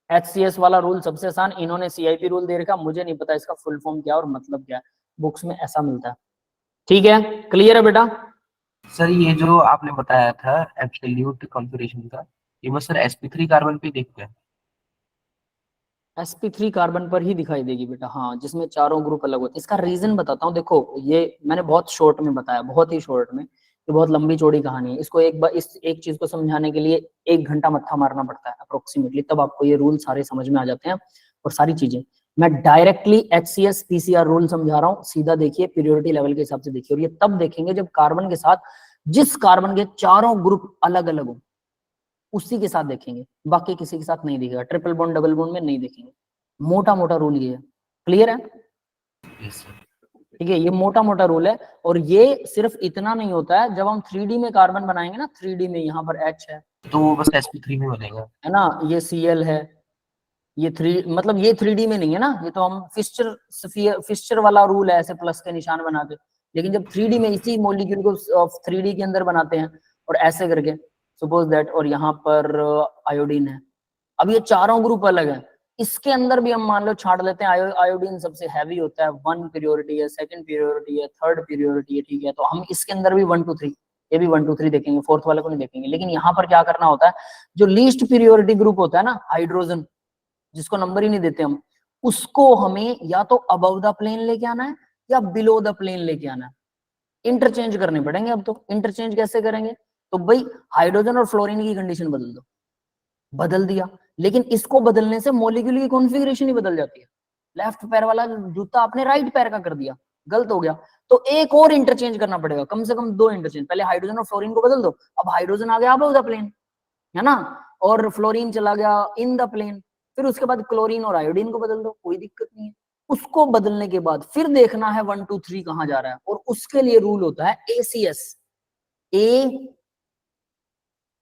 HCS वाला रूल सबसे आसान, इन्होंने CIP रूल दे रखा, मुझे नहीं पता इसका फुल फॉर्म क्या और मतलब क्या है, बुक्स में ऐसा मिलता है। ठीक है, क्लियर है बेटा? सर ये जो आपने बताया था एब्सोल्यूट कॉन्फिगरेशन का, ये बस सर sp3 कार्बन पे देखते हैं? sp3 कार्बन पर ही दिखाई देगी बेटा, हाँ, जिसमें चारों ग्रुप अलग होते हैं। इसका रीजन बताता हूँ, देखो ये मैंने बहुत शॉर्ट में बताया, बहुत ही शॉर्ट में, ये बहुत लंबी चौड़ी कहानी है। इसको एक बार इस एक चीज को समझाने के लिए 1 घंटा मत्था मारना पड़ता है अप्रोक्सीमेटली, तब आपको ये रूल सारे समझ में आ जाते हैं और सारी चीजें। मैं डायरेक्टली HCS PCR रूल समझा रहा हूँ, सीधा देखिए, प्योरिटी लेवल के हिसाब से देखिए। और ये तब देखेंगे जब कार्बन के साथ, जिस कार्बन के चारों ग्रुप अलग अलग हो उसी के साथ देखेंगे, बाकी किसी के साथ नहीं दिखेगा। ट्रिपल बॉन्ड डबल बॉन्ड में नहीं देखेंगे। मोटा मोटा रूल ये है, क्लियर है? ठीक है, ये मोटा मोटा रूल है। और ये सिर्फ इतना नहीं होता है, जब हम 3D में कार्बन बनाएंगे ना, 3D में यहाँ पर H है तो वो बस sp3 में बनेगा, है ना, ये Cl है, ये 3 मतलब ये 3D में नहीं है ना, ये तो हम फिस्चर वाला रूल है, ऐसे प्लस के निशान बना के। लेकिन जब 3D में इसी मॉलिक्यूल को 3D के अंदर बनाते हैं और ऐसे करके, सपोज दैट, और यहाँ पर आयोडीन है, अब ये चारों ग्रुप अलग है, इसके अंदर भी हम मान लो छांट लेते हैं, आयोडीन सबसे हैवी होता है, 1 प्योरिटी है, सेकंड प्योरिटी है, थर्ड प्योरिटी है, ठीक है, तो हम इसके अंदर भी 1 2 3, ये भी 1 2 3 देखेंगे, फोर्थ वाले को नहीं देखेंगे। लेकिन यहाँ पर क्या करना होता है, जो लीस्ट प्योरिटी ग्रुप होता है ना, हाइड्रोजन, जिसको नंबर ही नहीं देते हम, उसको हमें या तो अबव द प्लेन लेके आना है या बिलो द प्लेन लेके आना है। इंटरचेंज करने पड़ेंगे। अब तो इंटरचेंज कैसे करेंगे? तो भाई हाइड्रोजन और फ्लोरीन की कंडीशन बदल दो, बदल दिया, लेकिन इसको बदलने से मॉलिक्यूल की कॉन्फ़िगरेशन ही बदल जाती है। लेफ्ट पैर वाला जूता आपने राइट पैर का कर दिया, गलत हो गया, तो एक और इंटरचेंज करना पड़ेगा, कम से कम 2 इंटरचेंज। पहले हाइड्रोजन और फ्लोरीन को बदल दो, अब हाइड्रोजन आ गया अबव द प्लेन, है ना, और फ्लोरीन चला गया इन द प्लेन, फिर उसके बाद क्लोरीन और आयोडीन को बदल दो, कोई दिक्कत नहीं है। उसको बदलने के बाद फिर देखना है 1 2 3 कहां जा रहा है, और उसके लिए रूल होता है ACS,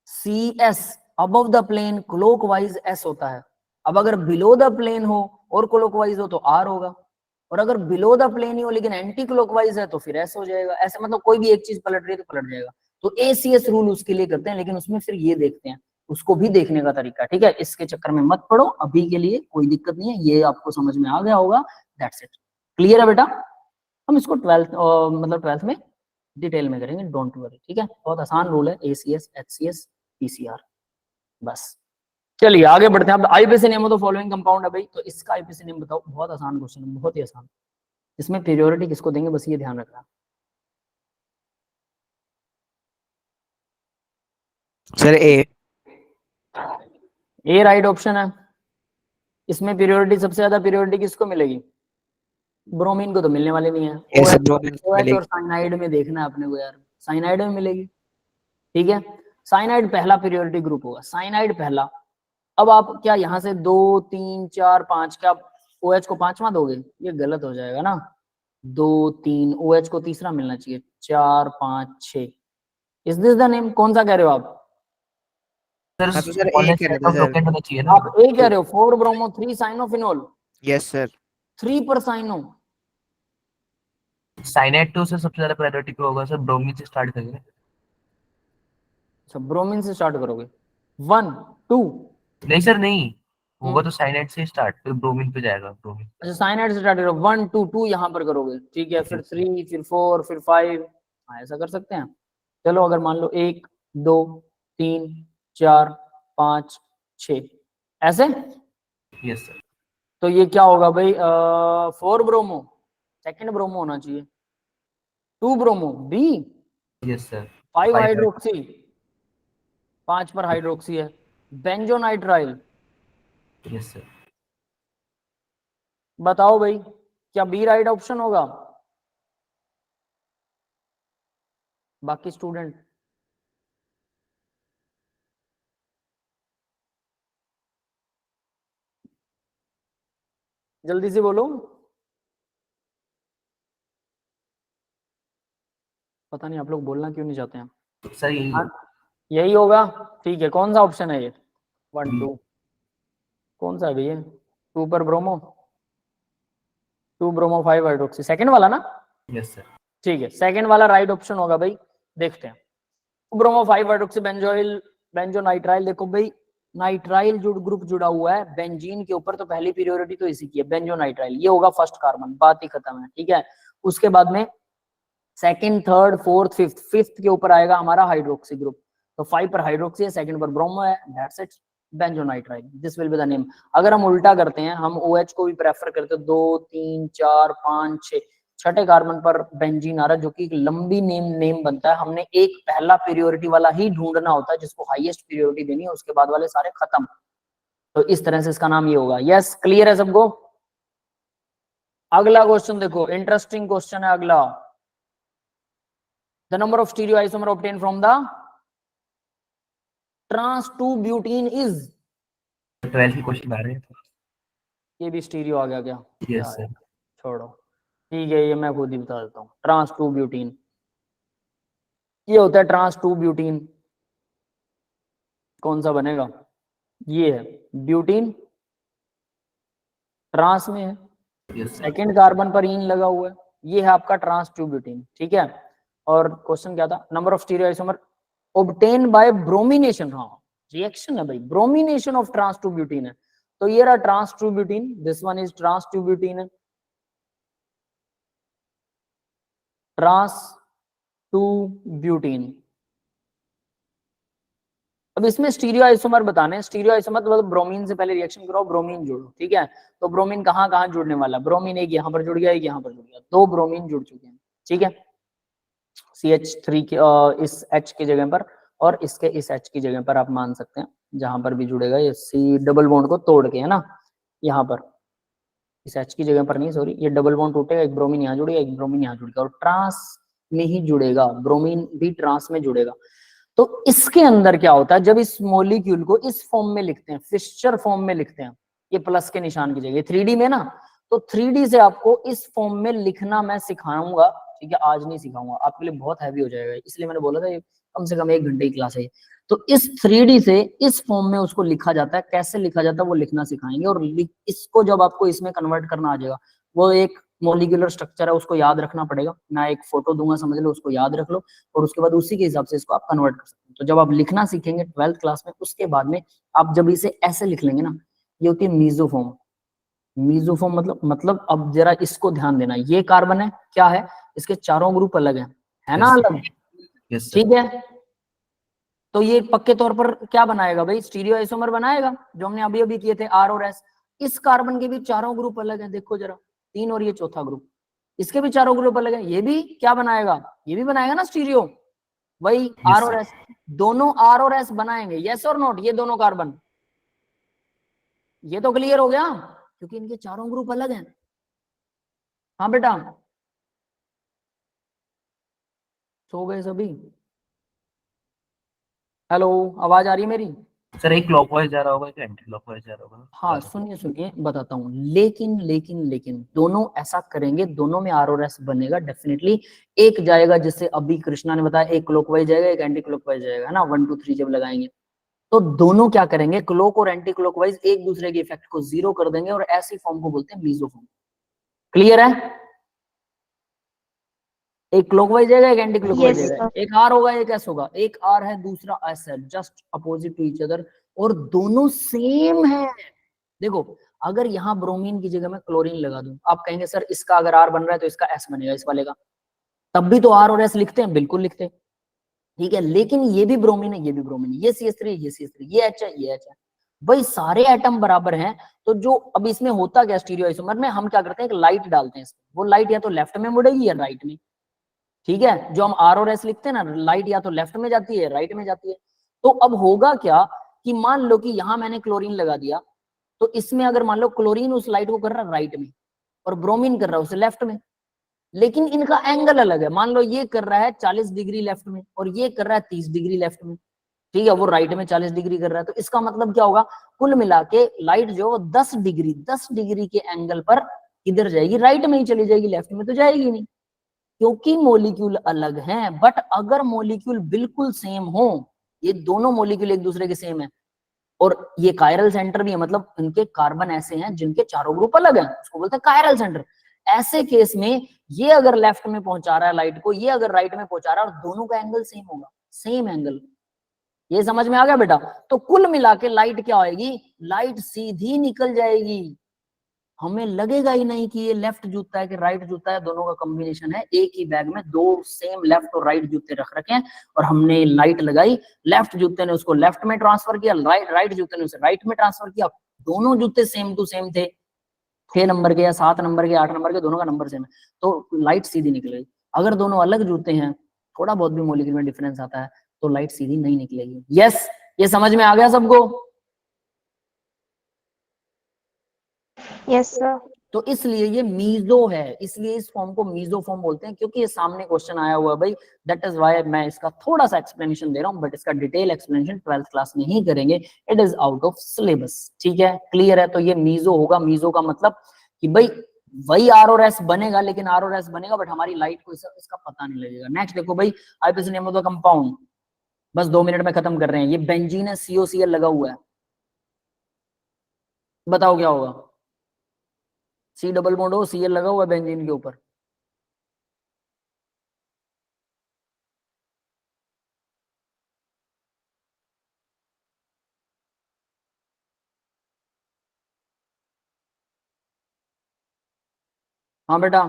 ACS, above the plane clockwise S होता है। अब अगर बिलो द प्लेन हो और क्लॉकवाइज हो तो R होगा, और अगर बिलो द प्लेन ही हो लेकिन एंटी क्लॉकवाइज है तो फिर S हो जाएगा। ऐसे मतलब कोई भी एक चीज पलट रही है तो पलट जाएगा। तो ACS रूल उसके लिए करते हैं, लेकिन उसमें फिर ये देखते हैं, उसको भी देखने का तरीका, ठीक है। इसके चक्कर में मत पड़ो, अभी के लिए कोई दिक्कत नहीं है, ये आपको समझ में आ गया होगा, दैट्स इट। क्लियर है बेटा? हम इसको मतलब 12th में डिटेल में करेंगे, डोंट वरी, ठीक है। बहुत आसान रूल है, ACS, HCS, PCR, बस। चलिए आगे बढ़ते हैं। अब IPC name of the following compound है भाई, तो इसका आईपीसी नेम बताओ। बहुत आसान क्वेश्चन है, बहुत ही आसान। इसमें प्रियोरिटी किसको देंगे, बस ये ध्यान रखना। सर ए। ए राइट ऑप्शन है। इसमें प्रियोरिटी, सबसे ज्यादा प्रियोरिटी किसको मिलेगी? ब्रोमीन को तो मिलने वाली नहीं है। ए सर OH ब्रोमीन और मिलेगी। साइनाइड में देखना है अपने को यार, साइनाइड में मिलेगी, ठीक है। साइनाइड पहला प्रियोरिटी ग्रुप होगा, साइनाइड पहला। अब आप क्या यहाँ से 2 3 4 5 क्या OH को 5वां दोगे? ये गलत हो जाएगा ना। 2 3 OH को तीसरा मिलना चाहिए, 4 5 6। Is this the name? कौन सा कह रहे हो आप? सर हाँ तो सर कॉलेज ए कह रहे सेट थे ऑफ सर। डॉक्यूमेंट होना चाहिए ना। आप ए कह रहे हो? 4 ब्रोमो 3 साइनोफिनोल, यस सर। 3 पर साइनो। साइनाइड तो सर सबसे ज्यादा प्रायोरिटी पे होगा सर, ब्रोमीन से स्टार्ट करेंगे। अच्छा ब्रोमीन से स्टार्ट करोगे, 1 2। नहीं सर नहीं, होगा तो साइनाइड से स्टार्ट, फिर ब्रोमीन पे जाएगा, ब्रोमीन। अच्छा साइनाइड से स्टार्ट करो, 1 2 2 यहाँ पर करोगे, ठीक है। फिर 3 फिर 4 फिर 5, हाँ ऐसा कर सकते हैं। चलो अगर मान लो 1 2 3 4 5 6 ऐसे, यस सर। तो ये क्या होगा भाई? 4 ब्रोमो, सेकंड ब्रोमो होना चाहिए। 2 bromo B, yes sir. 5 hydroxy, 5 पर हाइड्रोक्सी है। Benzonitrile, yes sir. बताओ भाई क्या बी राइट ऑप्शन होगा? बाकी स्टूडेंट जल्दी से बोलो। पता नहीं आप लोग बोलना क्यों नहीं चाहते हैं। सर यही है। यही होगा, ठीक है। कौन सा ऑप्शन है ये? 1 बी। 2 कौन सा है भैया? 2 पर ब्रोमो, 2 ब्रोमो 5 हाइड्रोक्सी, सेकंड वाला ना? Yes sir. ठीक है, सेकंड वाला राइट ऑप्शन होगा भाई। देखते हैं, ब्रोमो 5 हाइड्रोक्सी बेंजोइल बेंजोनाइट्राइल। देखो भाई नाइट्राइल जो ग्रुप जुड़ा हुआ है बेंजीन के ऊपर, तो पहली प्रियोरिटी तो इसी की है, बेंजोनाइट्राइल। ये होगा फर्स्ट कार्बन, बात ही खत्म है, ठीक है। उसके बाद में second third fourth fifth, fifth के ऊपर आएगा हमारा हाइड्रोक्सी ग्रुप। तो 5 पर हाइड्रोक्सी है, सेकंड पर ब्रोमो है, that's it, benzonitrile, this will be the name. अगर हम उल्टा करते हैं, हम OH को भी प्रेफर करते हैं, 2 3 4 5 6, छठे कार्बन पर बेंजीन आ रहा है, जो कि एक लंबी नेम बनता है। हमने एक पहला प्रियोरिटी वाला ही ढूंढना होता है जिसको हाईएस्ट प्रियोरिटी देनी है, उसके बाद वाले सारे खत्म। तो इस तरह से इसका नाम ये होगा। यस क्लियर है सबको? अगला क्वेश्चन देखो, इंटरेस्टिंग क्वेश्चन है अगला। The number of stereoisomer obtained from the trans 2-butene is, 12 के क्वेश्चन आ रहे हैं। ये भी स्टीरियो आ गया क्या? Yes sir. छोड़ो, ठीक है, ये मैं खुद ही बता देता हूँ। ट्रांस 2-ब्यूटीन, ये होता है ट्रांस 2-ब्यूटीन। कौन सा बनेगा? ये है ब्यूटीन, ट्रांस में है, यस सर। सेकेंड कार्बन पर इन लगा हुआ है, ये है आपका ट्रांस 2-ब्यूटीन, ठीक है। और क्वेश्चन क्या था? Number of stereoisomer obtained by bromination, हाँ रिएक्शन है भाई, ब्रोमिनेशन ऑफ ट्रांस 2-ब्यूटीन है। तो ये रहा trans two butene, this one is trans two butene है, ट्रांस 2-ब्यूटीन। अब इसमें स्टीरियो आइसोमर बताने हैं। स्टीरियो आइसोमर मतलब ब्रोमीन से पहले रिएक्शन कराओ, ब्रोमीन जोड़ो, ठीक है। तो ब्रोमीन कहाँ कहाँ जुड़ने वाला? ब्रोमीन एक यहाँ पर जुड़ गया, एक यहाँ पर जुड़ गया, 2 ब्रोमीन जुड़ चुके हैं, ठीक है। CH3 के इस H की जगह पर, और इसके इस H की जगह पर आप मान सकते हैं, जहां पर भी जुड़ेगा ये C डबल बॉन्ड को तोड़ के, है ना। यहाँ पर इस H की जगह पर नहीं, सॉरी, ये डबल बॉन्ड टूटेगा, एक ब्रोमीन यहाँ जुड़ेगा, एक ब्रोमीन यहाँ जुड़ेगा, और ट्रांस में ही जुड़ेगा, ब्रोमीन भी ट्रांस में जुड़ेगा। तो इसके अंदर क्या होता है, जब इस मॉलिक्यूल को इस फॉर्म में लिखते हैं, फिक्सचर फॉर्म में लिखते हैं, ये प्लस के निशान की जगह 3D में ना, तो 3D से आपको इस फॉर्म में लिखना मैं सिखाऊंगा, ठीक है। आज नहीं सिखाऊंगा, आपके लिए बहुत हैवी हो जाएगा, इसलिए मैंने बोला था ये कम से कम 1 घंटे की क्लास है। तो इस 3D से इस फॉर्म में उसको लिखा जाता है, कैसे लिखा जाता है वो लिखना सिखाएंगे। और इसको जब आपको इसमें कन्वर्ट करना आ जाएगा, वो एक मॉलिक्यूलर स्ट्रक्चर है, उसको याद रखना पड़ेगा। मैं एक फोटो दूंगा, समझ लो, उसको याद रख लो, और उसके बाद उसी के हिसाब से इसको आप कन्वर्ट कर सकते हैं। तो जब आप लिखना सीखेंगे 12th क्लास में, उसके बाद में आप जब इसे ऐसे लिख लेंगे ना, ये होती है मीजोफॉर्म, मीजोफॉर्म मतलब अब जरा इसको ध्यान देना, ये कार्बन है, क्या है, इसके चारों ग्रुप अलग है ना, Yes, sir. अलग, यस सर। ठीक है। तो ये पक्के तौर पर क्या बनाएगा भाई, स्टीरियो आइसोमर बनाएगा, जो हमने अभी अभी किए थे आर और एस। इस कार्बन के भी चारों ग्रुप अलग हैं, देखो जरा, 3 और ये चौथा ग्रुप, इसके भी चारों ग्रुप अलग हैं, ये भी क्या बनाएगा, ये भी बनाएगा ना स्टीरियो, वही आर और एस, दोनों आर और एस बनाएंगे, यस और नोट, ये दोनों कार्बन, ये तो क्लियर हो गया, क्योंकि इनके चारों ग्रुप अलग हैं। हाँ बेटा, सो गए सभी? हेलो, आवाज आ रही है मेरी? सर एक क्लॉकवाइज जा रहा होगा, एक एंटी क्लॉकवाइज जा रहा होगा। हाँ सुनिए सुनिए, बताता हूँ, लेकिन दोनों ऐसा करेंगे, दोनों में आर और एस बनेगा डेफिनेटली, एक जाएगा, जिससे अभी कृष्णा ने बताया, एक क्लॉकवाइज जाएगा, एक एंटी क्लॉकवाइज जाएगा, है ना, 1 2 3 जब लगाएंगे तो दोनों क्या करेंगे, क्लॉक और एंटी क्लॉकवाइज एक दूसरे के इफेक्ट को जीरो कर देंगे, और ऐसी फॉर्म को बोलते हैं मीजोफॉर्म। क्लियर है? एक क्लॉकवाइज जाएगा, एक एंटी क्लॉकवाइज Yes, जाएगा, sir. एक आर होगा, एक एस होगा, एक आर है दूसरा एस है, just opposite to each other, और दोनों सेम है। देखो, अगर यहाँ ब्रोमीन की जगह मैं क्लोरीन लगा दूं, आप कहेंगे सर इसका अगर आर बन रहा है तो इसका एस बनेगा, इस वाले का, तब भी तो आर और एस लिखते हैं, बिल्कुल लिखते हैं, ठीक है, लेकिन ये भी ब्रोमीन है, ये भी ब्रोमीन है, ये CH3 है, ये CH3, ये H है, ये H है, भाई सारे एटम बराबर हैं। तो जो अब इसमें होता क्या, स्टीरियो आइसोमर में हम क्या करते हैं, एक लाइट डालते हैं इसमें, वो लाइट या तो लेफ्ट में मुड़ेगी या राइट में, ठीक है, जो हम आर और एस लिखते हैं ना, लाइट या तो लेफ्ट में जाती है, राइट में जाती है। तो अब होगा क्या कि मान लो कि यहां मैंने क्लोरीन लगा दिया, तो इसमें अगर मान लो क्लोरीन उस लाइट को कर रहा है राइट में, और ब्रोमीन कर रहा है उसे लेफ्ट में, लेकिन इनका एंगल अलग है, मान लो ये कर रहा है 40 डिग्री लेफ्ट में, और ये कर रहा है 30 डिग्री लेफ्ट में, ठीक है, वो राइट में 40 डिग्री कर रहा है, तो इसका मतलब क्या होगा, कुल मिला के लाइट जो 10 डिग्री के एंगल पर इधर जाएगी, राइट में ही चली जाएगी, लेफ्ट में तो जाएगी नहीं, क्योंकि मॉलिक्यूल अलग हैं। बट अगर मॉलिक्यूल बिल्कुल सेम हो, ये दोनों मॉलिक्यूल एक दूसरे के सेम है, और ये कायरल सेंटर भी है, मतलब इनके कार्बन ऐसे हैं जिनके चारों ग्रुप अलग हैं, उसको बोलते हैं कायरल सेंटर। ऐसे केस में ये अगर लेफ्ट में पहुंचा रहा है लाइट को, ये अगर राइट में पहुंचा रहा है, और दोनों का एंगल सेम होगा, सेम एंगल, ये समझ में आ गया बेटा? तो कुल मिला के लाइट क्या होगी, लाइट सीधी निकल जाएगी, हमें लगेगा ही नहीं कि ये लेफ्ट जूता है कि राइट जूता है, दोनों का कॉम्बिनेशन है, एक ही बैग में दो सेम लेफ्ट और राइट जूते रख रखे हैं, और हमने लाइट लगाई, लेफ्ट जूते ने उसको लेफ्ट में ट्रांसफर किया, राइट जूते ने उसे राइट में ट्रांसफर किया, दोनों जूते सेम टू सेम थे, 6 नंबर के या 7 नंबर के 8 नंबर के, दोनों का नंबर सेम है, तो लाइट सीधी निकलेगी। अगर दोनों अलग जूते हैं, थोड़ा बहुत भी मॉलिक्यूल में डिफरेंस आता है, तो लाइट सीधी नहीं निकलेगी। यस, ये समझ में आ गया सबको? Yes, sir. तो इसलिए ये मीजो है, इसलिए इस फॉर्म को मीजो फॉर्म बोलते हैं, क्योंकि ये सामने क्वेश्चन आया हुआ है भाई, दैट इज व्हाई मैं इसका थोड़ा सा एक्सप्लेनेशन दे रहा हूं, बट इसका डिटेल एक्सप्लेनेशन 12th क्लास में ही करेंगे, it is out of syllabus, ठीक है, क्लियर है? तो ये मीजो होगा, मीजो का मतलब कि भाई वही आर और एस बनेगा, लेकिन आर और एस बनेगा बट हमारी लाइट को इसका पता नहीं लगेगा। नेक्स्ट देखो भाई, IPC name of the compound, बस 2 मिनट में खत्म कर रहे हैं। ये बेंजीन है, COCl लगा हुआ है, बताओ क्या होगा, C डबल बॉन्ड हो, Cl लगा हुआ है बेंजीन के ऊपर, हाँ बेटा,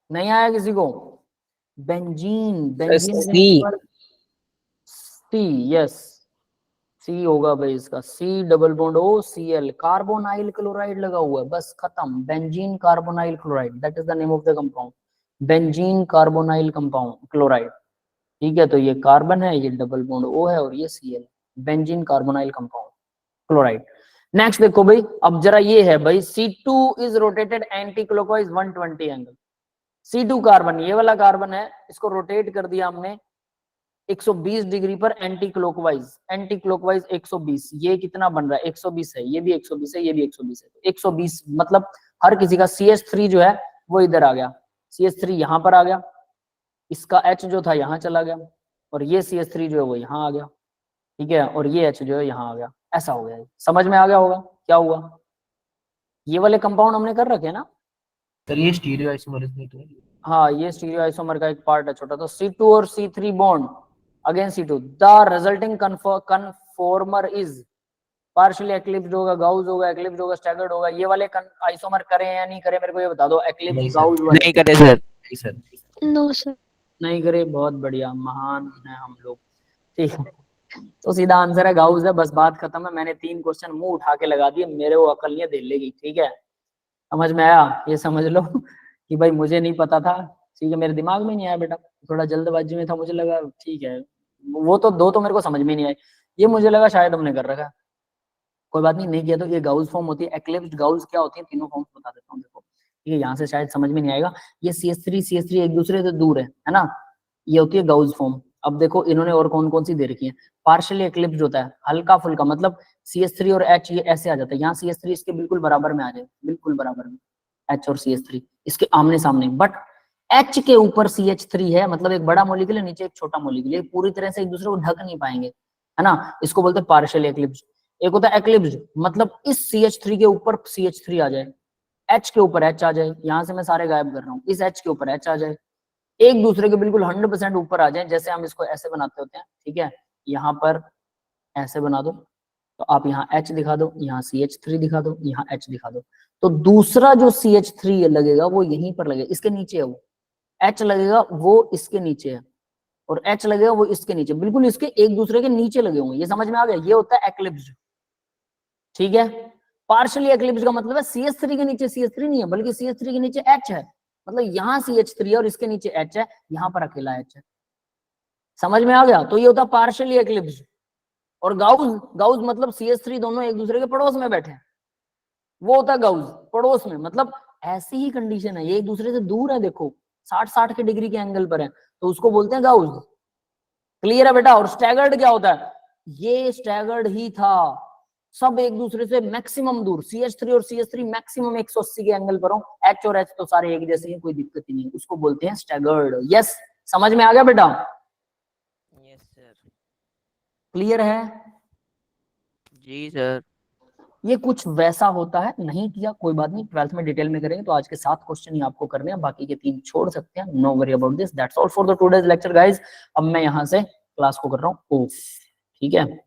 नहीं आया किसी को? बेंजीन, बेंजीन के सी। ऊपर C, यस, C होगा भाई इसका, C double bond O Cl, carbonyl chloride लगा हुआ है, बस खत्म, benzene carbonyl chloride, that is the name of the compound, benzene carbonyl compound chloride, ठीक है। तो ये कार्बन है, ये डबल बॉन्ड O है, और ये Cl, benzene carbonyl compound chloride. Next देखो भाई, अब जरा ये है भाई, C2 is rotated anti clockwise 120 angle, C2 carbon, ये वाला कार्बन है, इसको रोटेट कर दिया हमने 120 डिग्री पर एंटी क्लॉकवाइज 120, ये कितना बन रहा है, 120 है, ये भी 120 है, ये भी 120 है, 120 मतलब हर किसी का CH3 जो है वो इधर आ गया, CH3 यहाँ पर आ गया, इसका H जो था यहाँ चला गया, और ये CH3 जो है वो यहाँ आ गया, ठीक है, और ये H जो है यहाँ आ गया, ऐसा हो गया। समझ में आ गया होगा क्या हुआ? ये वाले कंपाउंड हमने कर रखे ना सर, ये स्टीरियो आइसोमर तो है। हाँ, ये स्टीरियो आइसोमर का एक पार्ट है छोटा, तो C2 और C3 bond again C2, the resulting conformer is partially eclipsed होगा, गाउस होगा, एक्लिप्स्ड होगा, स्टैगर्ड होगा। ये वाले आइसोमर करें या नहीं करें मेरे को ये बता दो। नहीं एक्लिप्स सर। गाउस वाले नहीं करे सर। नहीं सर। No sir. नहीं करे, बहुत बढ़िया, महान है हम लोग। ठीक है, तो सीधा आंसर है गाउस है, बस बात खत्म है। मैंने 3 क्वेश्चन मुंह उठा के लगा दिए, मेरे वो अकल नहीं दिल लेगी। ठीक है, समझ में आया? ये समझ लो कि भाई मुझे नहीं पता था, ठीक है, मेरे दिमाग में नहीं आया बेटा, थोड़ा जल्दबाजी में था, मुझे लगा ठीक है। वो तो 2 तो मेरे को समझ में नहीं आए, ये मुझे लगा शायद हमने कर रखा है। कोई बात नहीं, नहीं किया तो ये गाउस फॉर्म होती है। एक्लिप्स्ड गाउस क्या होती है, तीनों फॉर्म्स बता देता हूँ देखो। ठीक है, यहाँ से शायद समझ में नहीं आएगा। ये CH3 एक दूसरे से दूर है ना, ये होती है गाउस फॉर्म। अब देखो इन्होंने और कौन कौन सी दे रखी है। पार्शियली एक्लिप्स्ड होता है हल्का फुल्का, मतलब CH3 और H ये ऐसे आ जाता है। यहाँ CH3 इसके बिल्कुल बराबर में आ जाए, बिल्कुल बराबर में H और CH3 इसके आमने सामने। बट H के ऊपर CH3 है, मतलब एक बड़ा मॉलिक्यूल है, नीचे एक छोटा मॉलिक्यूल है, पूरी तरह से एक दूसरे को ढक नहीं पाएंगे, है ना, इसको बोलते हैं पार्शियली एक्लिप्स्ड। एक होता है एक्लिप्स्ड, मतलब इस CH3 के ऊपर CH3 आ जाए, H के ऊपर H आ जाए, यहां से मैं सारे गायब कर रहा हूँ, इस H के ऊपर H आ जाए, एक दूसरे के बिल्कुल 100% ऊपर आ जाए। जैसे हम इसको ऐसे बनाते होते हैं, ठीक है, यहाँ पर ऐसे बना दो, तो आप यहाँ H दिखा दो, यहाँ CH3 दिखा दो, यहाँ H दिखा दो, तो दूसरा जो CH3 लगेगा वो यहीं पर लगेगा, इसके नीचे है वो। H लगेगा वो इसके नीचे है, और H लगेगा वो इसके नीचे, बिल्कुल इसके एक दूसरे के नीचे लगे होंगे। ये समझ में आ गया? ये होता है एक्लिप्स्ड। ठीक है, पार्शियली एक्लिप्स्ड का मतलब है CH3 के नीचे CH3 नहीं है, बल्कि CH3 के नीचे H है, मतलब यहाँ CH3 है और इसके नीचे H है, यहाँ पर अकेला H है। समझ में आ गया? तो ये होता है पार्शियली एक्लिप्स्ड। और गाउस मतलब CH3 दोनों एक दूसरे के पड़ोस में बैठे हैं, वो होता है गाउस। पड़ोस में मतलब ऐसी ही कंडीशन है, ये एक दूसरे से दूर है, देखो 60 के डिग्री के एंगल पर है, तो उसको बोलते हैं गाउस। क्लियर है बेटा? और स्टैगर्ड क्या होता है? ये स्टैगर्ड ही था, सब एक दूसरे से मैक्सिमम दूर, CH3 और CH3 मैक्सिमम 180 के एंगल पर हो, H और H तो सारे एक जैसे हैं, कोई दिक्कत ही नहीं, उसको बोलते हैं स्टैगर्ड। यस, समझ में आ गया बेटा? Yes sir. क्लियर है? जी सर। ये कुछ वैसा होता है, नहीं किया कोई बात नहीं, 12th में डिटेल में करेंगे। तो आज के 7 क्वेश्चन ही आपको करने हैं, बाकी के 3 छोड़ सकते हैं, no worry about this. That's all for the today's lecture guys. अब मैं यहाँ से क्लास को कर रहा हूँ ऑफ, ठीक है।